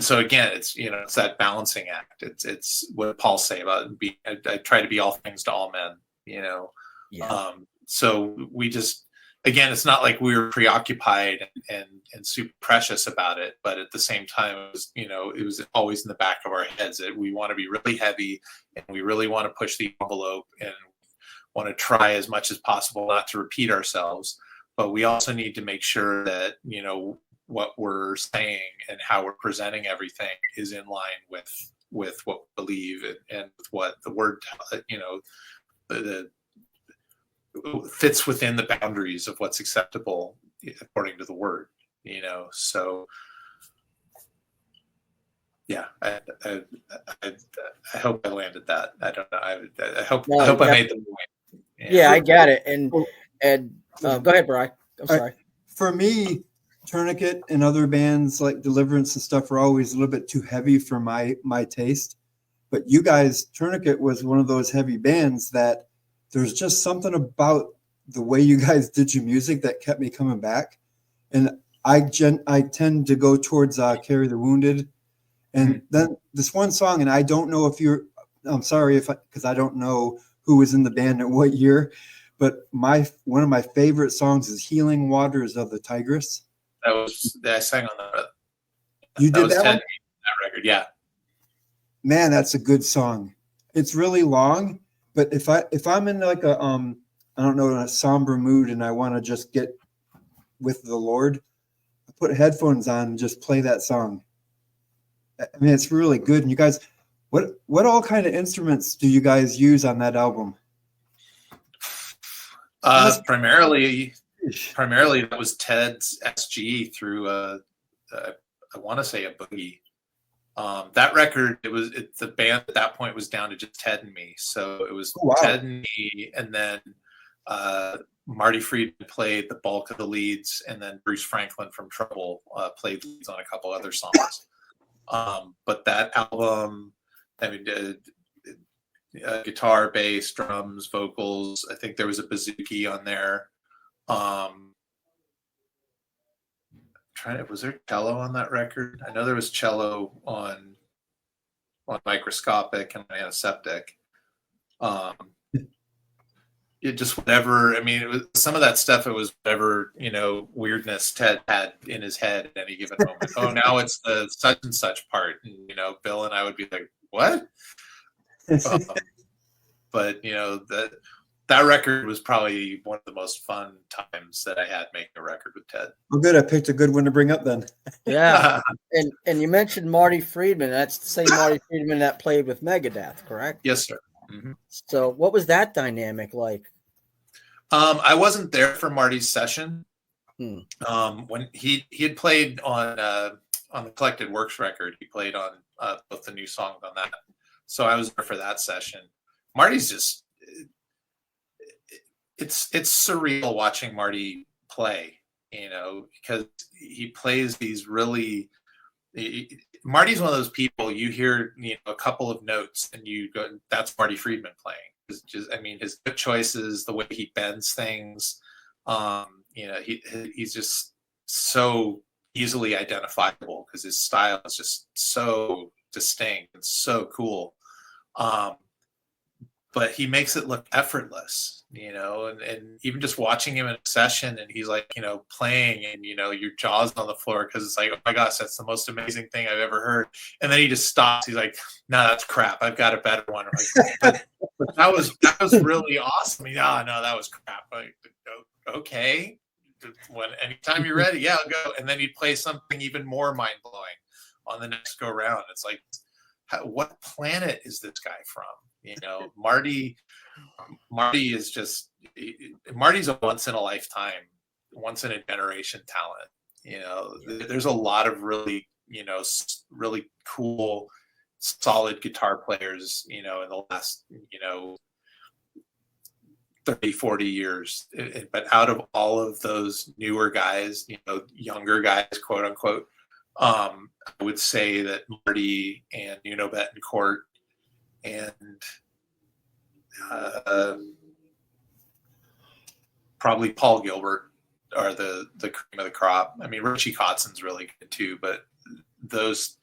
so again, it's that balancing act. It's what Paul say about I try to be all things to all men. Yeah. So we just, again, it's not like we were preoccupied and super precious about it, but at the same time, it was always in the back of our heads that we want to be really heavy and we really want to push the envelope and want to try as much as possible not to repeat ourselves. But we also need to make sure that what we're saying and how we're presenting everything is in line with what we believe and with what the word the fits within the boundaries of what's acceptable according to the word. So yeah, I hope I landed that. I don't know. I hope I made the point. Yeah, I get it. And go ahead, Bryan. I'm sorry. For me, Tourniquet and other bands like Deliverance and stuff are always a little bit too heavy for my taste. But you guys, Tourniquet was one of those heavy bands that there's just something about the way you guys did your music that kept me coming back. And I tend to go towards Carry the Wounded. And then this one song, and I don't know I'm sorry because I don't know who was in the band at what year, but one of my favorite songs is Healing Waters of the Tigris. I sang on that. You did that one? That record, yeah. Man, that's a good song. It's really long, but if I'm in like a I don't know, in a somber mood and I want to just get with the Lord, I put headphones on and just play that song. I mean, it's really good. And you guys, what all kind of instruments do you guys use on that album? Primarily that was Ted's SG through I want to say a boogie. That record, the band at that point was down to just Ted and me. So it was Ted and me, and then Marty Friedman played the bulk of the leads, and then Bruce Franklin from Trouble played leads on a couple other songs. But that album, I mean, guitar, bass, drums, vocals. I think there was a bouzouki on there. Trying was there cello on that record? I know there was cello on Microscopic and Antiseptic. It just whatever. I mean, it was some of that stuff. It was whatever weirdness Ted had in his head at any given moment. Oh, now it's the such and such part, and Bill and I would be like, "What?" But that record was probably one of the most fun times that I had making a record with Ted. Well, good. I picked a good one to bring up then. Yeah, and you mentioned Marty Friedman. That's the same Marty Friedman that played with Megadeth, correct? Yes, sir. Mm-hmm. So, what was that dynamic like? I wasn't there for Marty's session. When he had played on the Collected Works record, he played on both the new songs on that. So I was there for that session. Marty's just it's surreal watching Marty play, because he plays these really. Marty's one of those people you hear, a couple of notes and you go, "That's Marty Friedman playing." It's just, his good choices, the way he bends things, he's just so easily identifiable because his style is just so distinct and so cool. But he makes it look effortless, and even just watching him in a session and he's like, playing and, your jaw's on the floor because it's like, oh my gosh, that's the most amazing thing I've ever heard. And then he just stops. He's like, no, that's crap. I've got a better one. Like, but that was really awesome. No, that was crap. Like, okay. Anytime you're ready, yeah, I'll go. And then he'd play something even more mind blowing on the next go round. It's like, what planet is this guy from? Marty is just, Marty's a once in a lifetime, once in a generation talent. There's a lot of really, really cool, solid guitar players, in the last, 30, 40 years. But out of all of those newer guys, younger guys, quote unquote, I would say that Marty and Betancourt and probably Paul Gilbert are the cream of the crop. Richie Kotzen's really good too, but those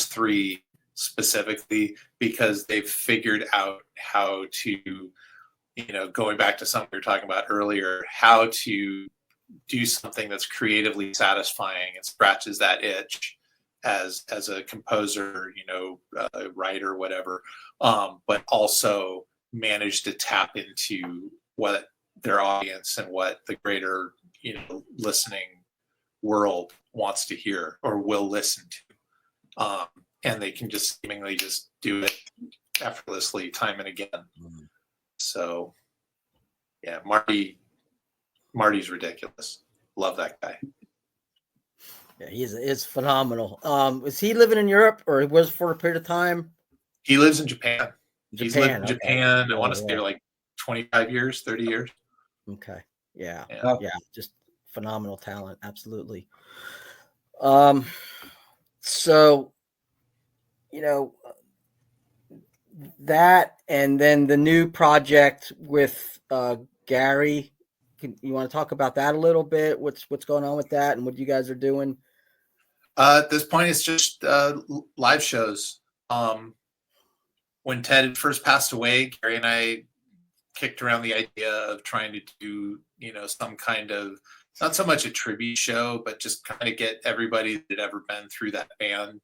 three specifically, because they've figured out how to, going back to something we were talking about earlier, how to do something that's creatively satisfying and scratches that itch as a composer, writer, whatever, but also manage to tap into what their audience and what the greater, listening world wants to hear or will listen to. And they can just seemingly just do it effortlessly time and again. Mm-hmm. So yeah, Marty's ridiculous. Love that guy. Yeah, he's phenomenal. Is he living in Europe or was for a period of time? He lives in Japan. He's lived in Japan. I want to say like 25 years, 30 years. Okay. Yeah. Yeah. Just phenomenal talent. Absolutely. So, that, and then the new project with Gary. You want to talk about that a little bit? What's going on with that and what you guys are doing? At this point, it's just live shows. When Ted first passed away, Gary and I kicked around the idea of trying to do, some kind of, not so much a tribute show, but just kind of get everybody that had ever been through that band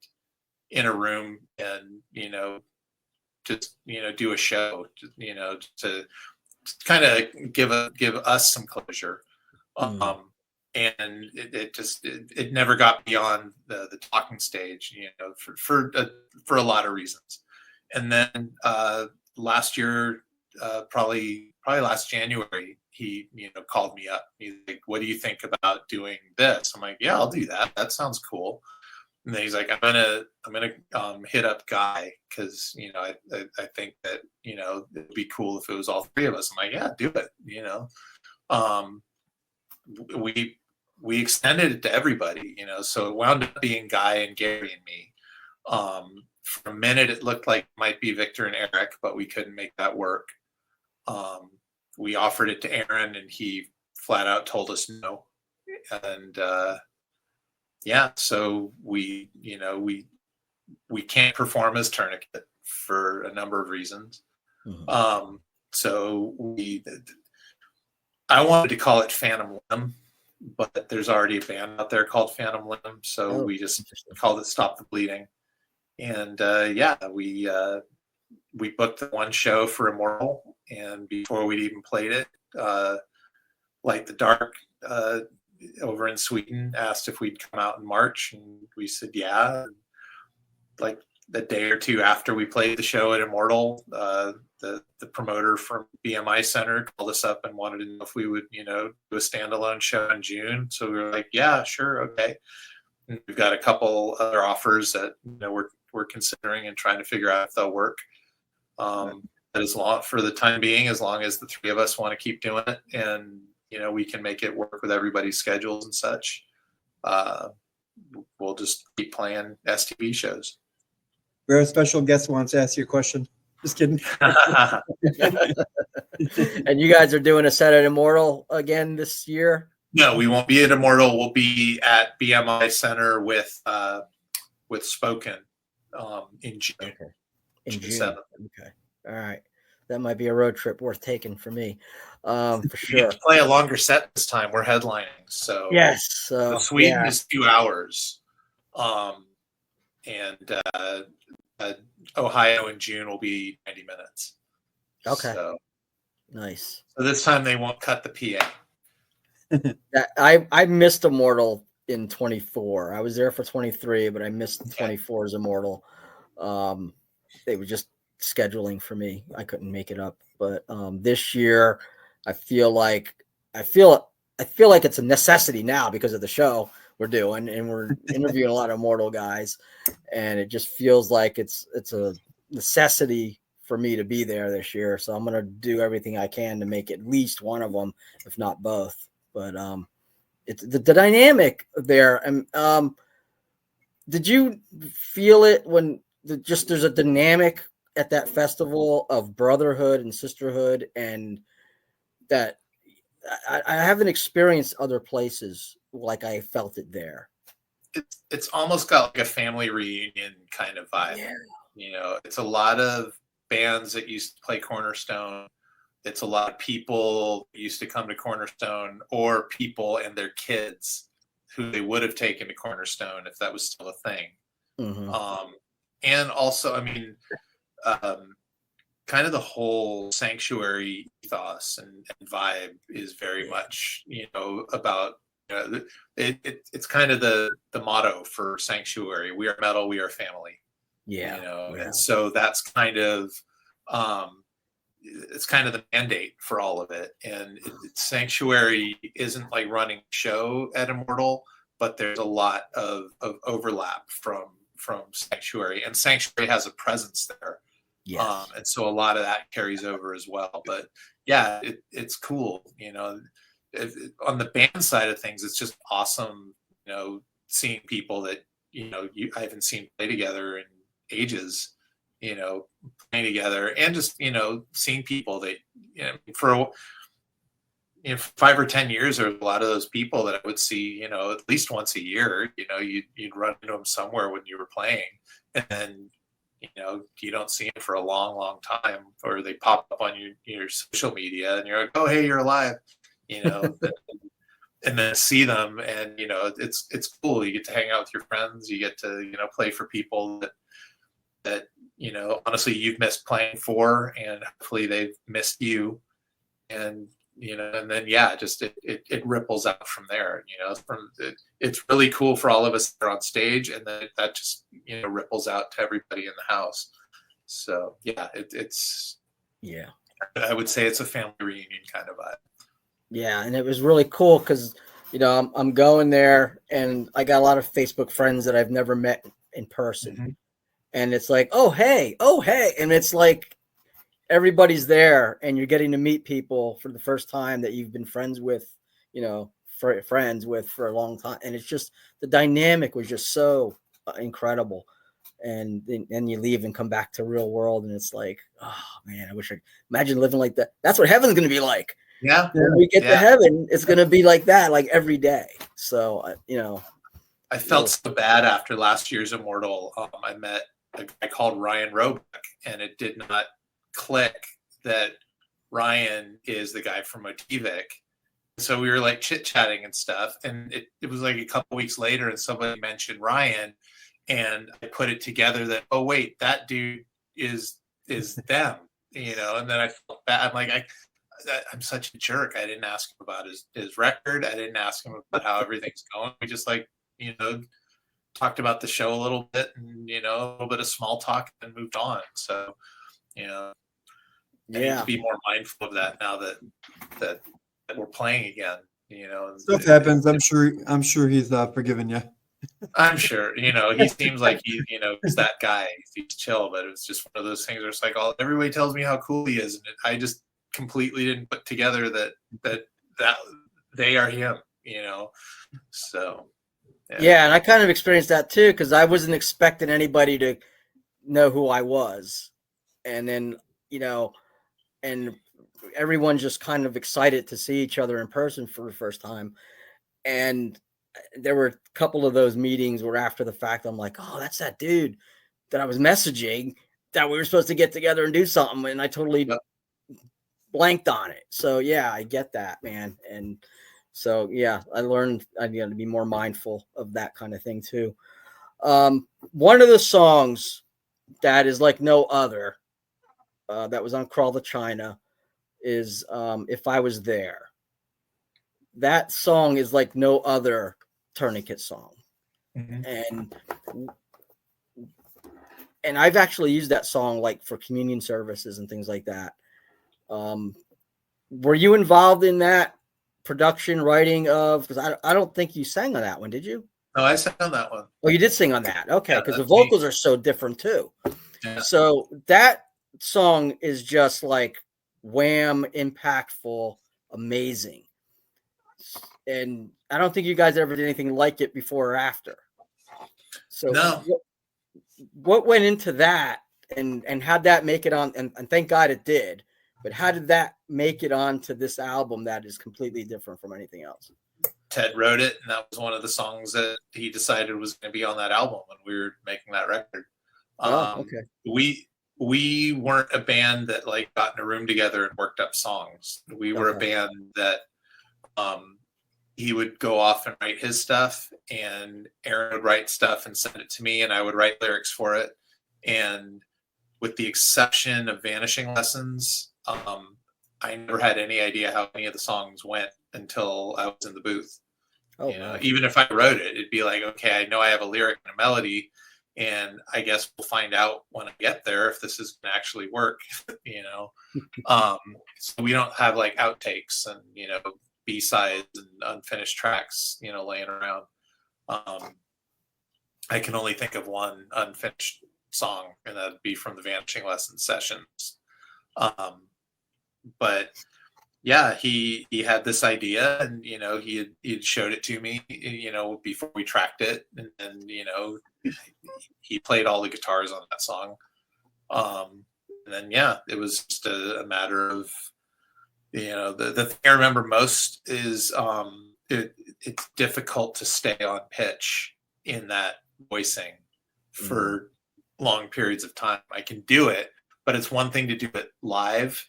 in a room and, just, do a show, to kind of give us some closure. And it never got beyond the talking stage, for a lot of reasons. And then last year, probably last January, he called me up. He's like, "What do you think about doing this?" I'm like, "Yeah, I'll do that. That sounds cool." And then he's like, "I'm gonna hit up Guy because I think that it'd be cool if it was all three of us." I'm like, "Yeah, do it." We extended it to everybody, so it wound up being Guy and Gary and me. For a minute, it looked like it might be Victor and Eric, but we couldn't make that work. We offered it to Aaron, and he flat out told us no. And yeah, so we can't perform as Tourniquet for a number of reasons. Mhm. So I wanted to call it Phantom Limb, but there's already a band out there called Phantom Limb, so Oh, we just interesting. called it Stop the Bleeding. And we booked the one show for Immortal, and before we'd even played it, Light the Dark over in Sweden asked if we'd come out in March, and we said yeah. Like the day or two after we played the show at Immortal, the promoter from BMI Center called us up and wanted to know if we would, do a standalone show in June. So we were like, yeah, sure, okay. And we've got a couple other offers that we're considering and trying to figure out if they'll work. But for the time being, as long as the three of us want to keep doing it, and we can make it work with everybody's schedules and such, we'll just keep playing STV shows. Very special guest wants to ask you a question. Just kidding. And you guys are doing a set at Immortal again this year? No, we won't be at Immortal. We'll be at BMI Center with Spoken in June. Okay. In June. 7th. Okay. All right. That might be a road trip worth taking for me, for sure. We get to play a longer set this time. We're headlining, so yes. So Sweden is 2 hours, and Ohio in June will be 90 minutes. Okay. So, nice. So this time they won't cut the PA. I missed Immortal in 24. I was there for 23, but I missed 24's Immortal. They were just scheduling for me. I couldn't make it up. But this year, I feel like it's a necessity now because of the show we're doing, and we're interviewing a lot of Immortal guys, and it just feels like it's a necessity for me to be there this year. So I'm gonna do everything I can to make at least one of them, if not both. But it's the dynamic there. And did you feel it when there's a dynamic at that festival of brotherhood and sisterhood, and that I haven't experienced other places like I felt it there. It's almost got like a family reunion kind of vibe. Yeah. It's a lot of bands that used to play Cornerstone. It's a lot of people that used to come to Cornerstone, or people and their kids who they would have taken to Cornerstone if that was still a thing. Mm-hmm. And also, I mean, kind of the whole Sanctuary ethos and vibe is very much, about, it's kind of the motto for Sanctuary. We are metal, we are family. Yeah. And so that's kind of, it's kind of the mandate for all of it. And Sanctuary isn't like running show at Immortal, but there's a lot of overlap from Sanctuary, and Sanctuary has a presence there. Yes. And so a lot of that carries over as well. But yeah, it's cool. On the band side of things, it's just awesome, seeing people that, I haven't seen play together in ages, playing together, and just, seeing people that, for 5 or 10 years, there were a lot of those people that I would see, at least once a year. You'd run into them somewhere when you were playing, and then, you don't see them for a long, long time, or they pop up on your social media, and you're like, oh, hey, you're alive, and then see them, and it's cool. You get to hang out with your friends. You get to play for people that honestly you've missed playing for, and hopefully they've missed you, and and then just it ripples out from there. It's really cool for all of us that are on stage, and then that just ripples out to everybody in the house. So it's I would say it's a family reunion kind of vibe. Yeah, and it was really cool because I'm going there, and I got a lot of Facebook friends that I've never met in person, Mm-hmm. and it's like, oh hey, and it's like everybody's there, and you're getting to meet people for the first time that you've been friends with, for a long time, and it's just the dynamic was just so incredible. And then you leave and come back to real world, and it's like, oh man, I wish I imagine living like that. That's what heaven's going to be like. Yeah. When we get to heaven, it's going to be like that, like every day. So, I felt so bad after last year's Immortal. I met a guy called Ryan Roebuck, and it did not click that Ryan is the guy from Motivic. So we were like chit-chatting and stuff, and it was like a couple weeks later, and somebody mentioned Ryan, and I put it together that, oh wait, that dude is them, you know. And then I felt bad. I'm like, I'm such a jerk. I didn't ask him about his record. I didn't ask him about how everything's going. We just, like, you know, talked about the show a little bit, and, you know, a little bit of small talk, and moved on. So, you know, I need to be more mindful of that now that we're playing again. You know, stuff happens. I'm sure he's forgiven you. I'm sure, you know, he seems like he's that guy. He's chill, but it's just one of those things where it's like, everybody tells me how cool he is, and I just completely didn't put together that they are him, you know. So yeah, and I kind of experienced that too, because I wasn't expecting anybody to know who I was, and then, you know, and everyone's just kind of excited to see each other in person for the first time. And there were a couple of those meetings where after the fact, I'm like, oh, that's that dude that I was messaging that we were supposed to get together and do something. And I totally blanked on it. So yeah, I get that, man. And so, yeah, I learned I got to be more mindful of that kind of thing too. One of the songs that is like no other, that was on Crawl to China, is If I Was There. That song is like no other Tourniquet song. Mm-hmm. And I've actually used that song like for communion services and things like that. Were you involved in that production writing of, because I don't think you sang on that one, did you? No, I sang on that one. Oh, you did sing on that. Okay, because the vocals are so different too. Yeah. So that song is just like wham, impactful, amazing. And I don't think you guys ever did anything like it before or after. So no. What went into that, and how'd that make it on? And thank God it did. But how did that make it onto this album that is completely different from anything else? Ted wrote it, and that was one of the songs that he decided was going to be on that album when we were making that record. Okay. We weren't a band that like got in a room together and worked up songs. We were a band that he would go off and write his stuff, and Aaron would write stuff and send it to me, and I would write lyrics for it. And with the exception of Vanishing Lessons, I never had any idea how any of the songs went until I was in the booth. Oh, you know, even if I wrote it, it'd be like, okay, I know I have a lyric and a melody, and I guess we'll find out when I get there if this is going to actually work, you know. So we don't have like outtakes and, you know, B-sides and unfinished tracks, you know, laying around. I can only think of one unfinished song, and that'd be from the Vanishing Lessons sessions. But yeah, he had this idea, and, you know, he had showed it to me, you know, before we tracked it, and then, you know, he played all the guitars on that song. And then, yeah, it was just a matter of, you know, the thing I remember most is it's difficult to stay on pitch in that voicing for long periods of time. I can do it, but it's one thing to do it live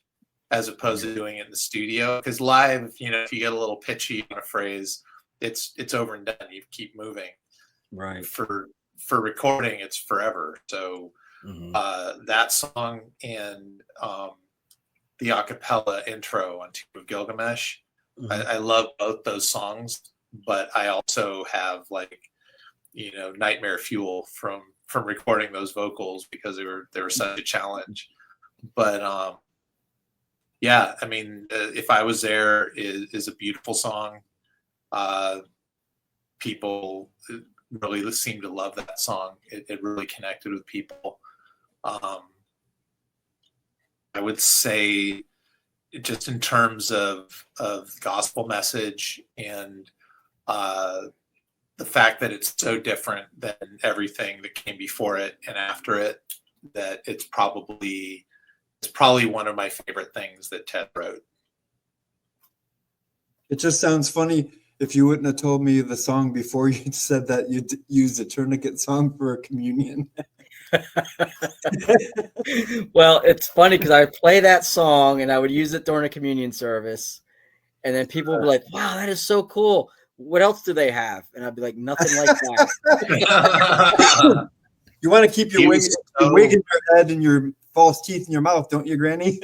as opposed to doing it in the studio. Because live, you know, if you get a little pitchy on a phrase, it's over and done. You keep moving. Right. For recording, it's forever. So that song and the acapella intro on Tomb of Gilgamesh, I love both those songs, but I also have, like, you know, nightmare fuel from recording those vocals because they were such a challenge. But yeah, I mean, If I Was There is a beautiful song. People really seem to love that song. It really connected with people. I would say, just in terms of gospel message and the fact that it's so different than everything that came before it and after it, that it's probably one of my favorite things that Ted wrote. It just sounds funny. if you wouldn't have told me the song before you said that you'd use the Tourniquet song for a communion. Well, it's funny because I would play that song and I would use it during a communion service, and then people would be like, "Wow, that is so cool. What else do they have?" And I'd be like, "Nothing like that." You want to keep your He wig, was your so- wig in your head and your false teeth in your mouth, don't you, Granny?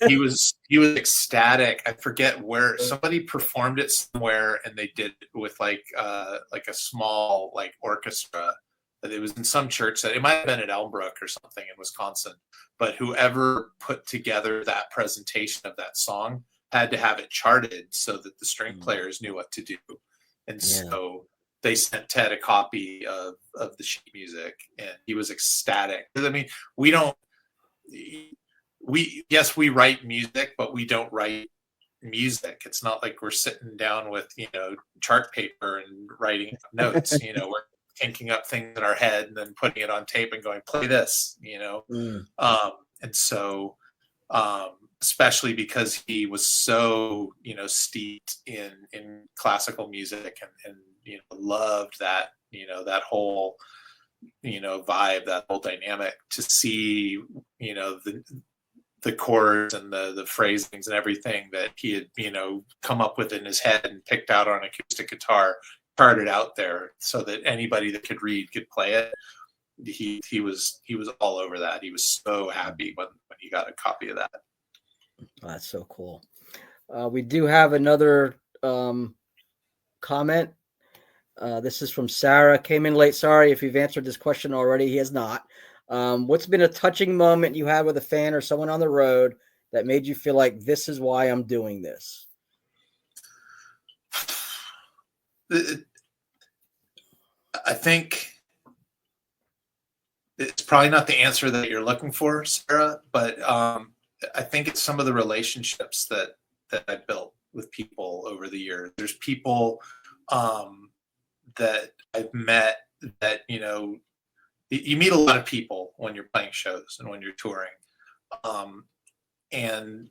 he was ecstatic. I forget where somebody performed it somewhere, and they did it with like a small like orchestra. It was in some church that it might have been at Elmbrook or something in Wisconsin. But whoever put together that presentation of that song had to have it charted so that the string players knew what to do. And so they sent Ted a copy of the sheet music, and he was ecstatic. I mean, we write music, but we don't write music. It's not like we're sitting down with, chart paper and writing notes. We're thinking up things in our head and then putting it on tape and going, play this, and so especially because he was so steeped in classical music and loved that that whole vibe, that whole dynamic, to see the chords and the phrasings and everything that he had come up with in his head and picked out on acoustic guitar, charted out there so that anybody that could read could play it. He was all over that. He was so happy when he got a copy of that. Oh, that's so cool. We do have another comment. This is from Sarah. Came in late. Sorry if you've answered this question already. He has not. What's been a touching moment you had with a fan or someone on the road that made you feel like this is why I'm doing this? I think it's probably not the answer that you're looking for, Sarah, but I think it's some of the relationships that I built with people over the years. There's people that I've met that, you meet a lot of people when you're playing shows and when you're touring. And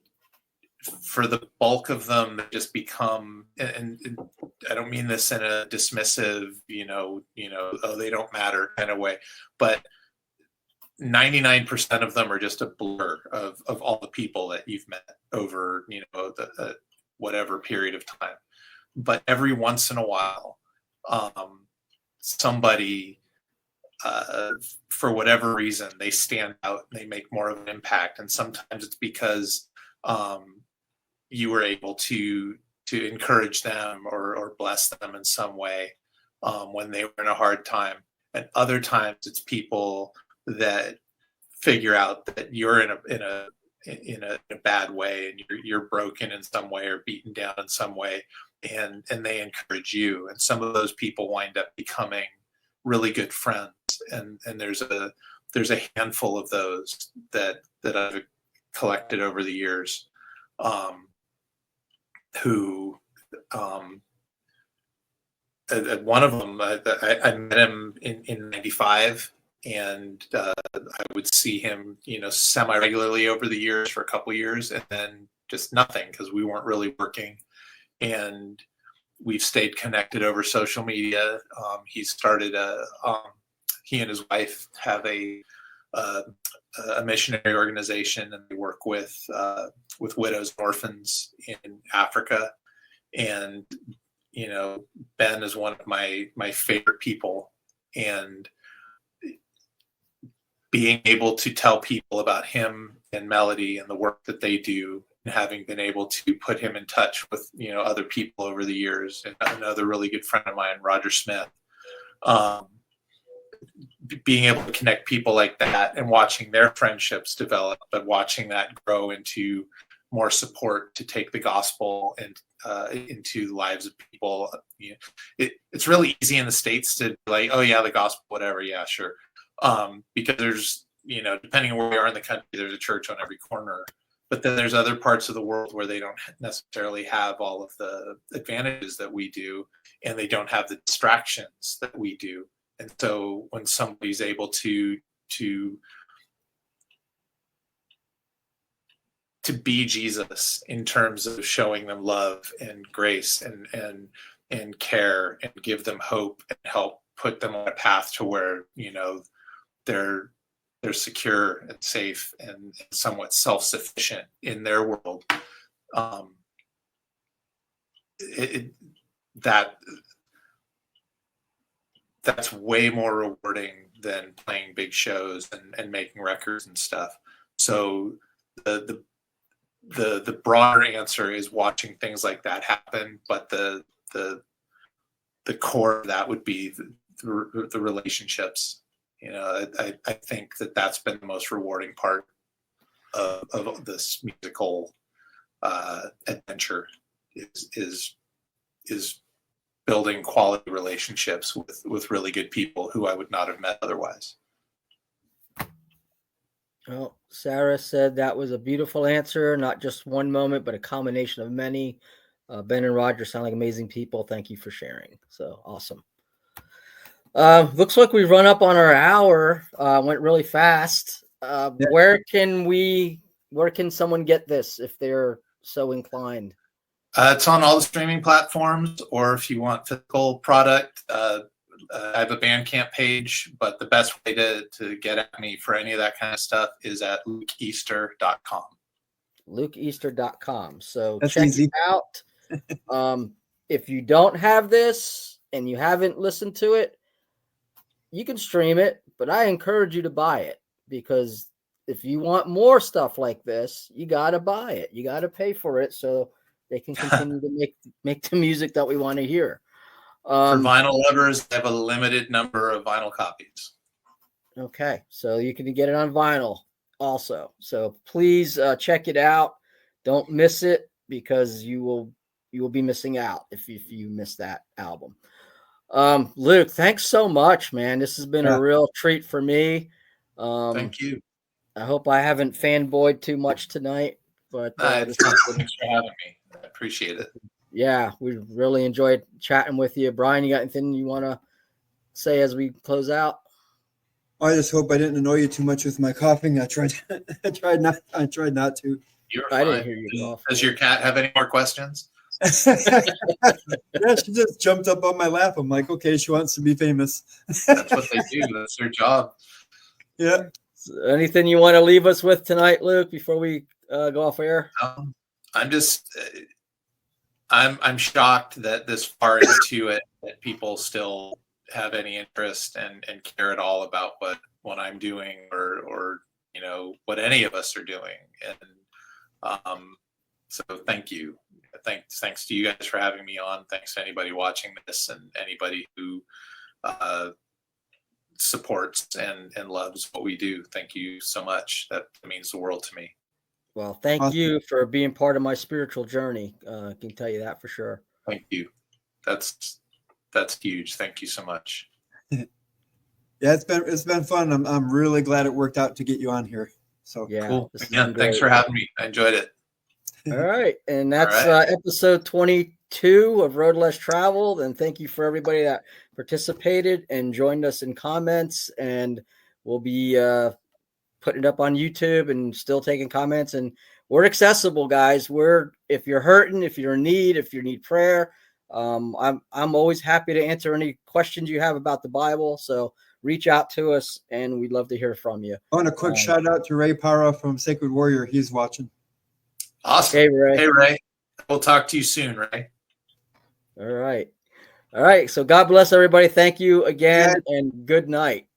for the bulk of them, they just become, and I don't mean this in a dismissive, oh, they don't matter kind of way, but 99% of them are just a blur of all the people that you've met over, the whatever period of time. But every once in a while, somebody, for whatever reason, they stand out and they make more of an impact. And sometimes it's because you were able to encourage them or bless them in some way when they were in a hard time. And other times it's people that figure out that you're in a bad way and you're broken in some way or beaten down in some way, and they encourage you. And some of those people wind up becoming really good friends. And there's a handful of those that I've collected over the years, who one of them, I met him in 95, and I would see him, semi-regularly over the years for a couple of years, and then just nothing because we weren't really working. And we've stayed connected over social media. He started he and his wife have a missionary organization, and they work with widows and orphans in Africa. And Ben is one of my favorite people, and being able to tell people about him and Melody and the work that they do, and having been able to put him in touch with other people over the years, and another really good friend of mine, Roger Smith, being able to connect people like that and watching their friendships develop, but watching that grow into more support to take the gospel and into the lives of people. It's really easy in the States to be like, oh yeah, the gospel, whatever, yeah, sure. Because there's, depending on where we are in the country, there's a church on every corner. But then there's other parts of the world where they don't necessarily have all of the advantages that we do, and they don't have the distractions that we do. And so when somebody's able to to be Jesus in terms of showing them love and grace and care, and give them hope and help put them on a path to where, they're secure and safe and somewhat self-sufficient in their world. That's way more rewarding than playing big shows and making records and stuff. So the broader answer is watching things like that happen, but the core of that would be the relationships. I think that's been the most rewarding part of this musical adventure is building quality relationships with really good people who I would not have met otherwise. Well, Sarah said that was a beautiful answer, not just one moment, but a combination of many. Ben and Roger sound like amazing people. Thank you for sharing. So awesome. Looks like we've run up on our hour. Went really fast. Yeah. Where can someone get this if they're so inclined? It's on all the streaming platforms, or if you want physical product, I have a Bandcamp page, but the best way to get at me for any of that kind of stuff is at lukeeaster.com. lukeeaster.com. So That's check easy. it out. If you don't have this and you haven't listened to it, you can stream it, but I encourage you to buy it, because if you want more stuff like this, you got to buy it. You got to pay for it so they can continue to make the music that we want to hear. For vinyl lovers, I have a limited number of vinyl copies. Okay, so you can get it on vinyl also. So please check it out. Don't miss it, because you will be missing out if you miss that album. Luke, thanks so much, man. This has been a real treat for me. Thank you. I hope I haven't fanboyed too much tonight, but Thanks for having me. I appreciate it. Yeah, we really enjoyed chatting with you. Bryan, you got anything you want to say as we close out? I just hope I didn't annoy you too much with my coughing. I tried not to. You're I fine. didn't hear you cough. Does your cat have any more questions? Yeah, she just jumped up on my lap. I'm like, okay, she wants to be famous. That's what they do. That's their job. Yeah. So anything you want to leave us with tonight, Luke, before we go off air? I'm just, I'm shocked that this far into it, that people still have any interest and care at all about what I'm doing or what any of us are doing. And so thank you. Thanks to you guys for having me on. Thanks to anybody watching this and anybody who supports and loves what we do. Thank you so much. That means the world to me. Well, thank you for being part of my spiritual journey. I can tell you that for sure. Thank you. That's huge. Thank you so much. Yeah, it's been fun. I'm really glad it worked out to get you on here. So yeah, cool. Again, thanks for having me. I enjoyed it. All right, and that's episode 22 of Road Less Traveled. And thank you for everybody that participated and joined us in comments. And we'll be putting it up on YouTube and still taking comments. And we're accessible, guys. If you're hurting, if you're in need, if you need prayer, I'm always happy to answer any questions you have about the Bible. So reach out to us, and we'd love to hear from you. I want a quick shout out to Ray Para from Sacred Warrior. He's watching. Awesome. Hey, Ray. Hey, Ray. We'll talk to you soon, Ray. All right. So God bless everybody. Thank you again, and good night.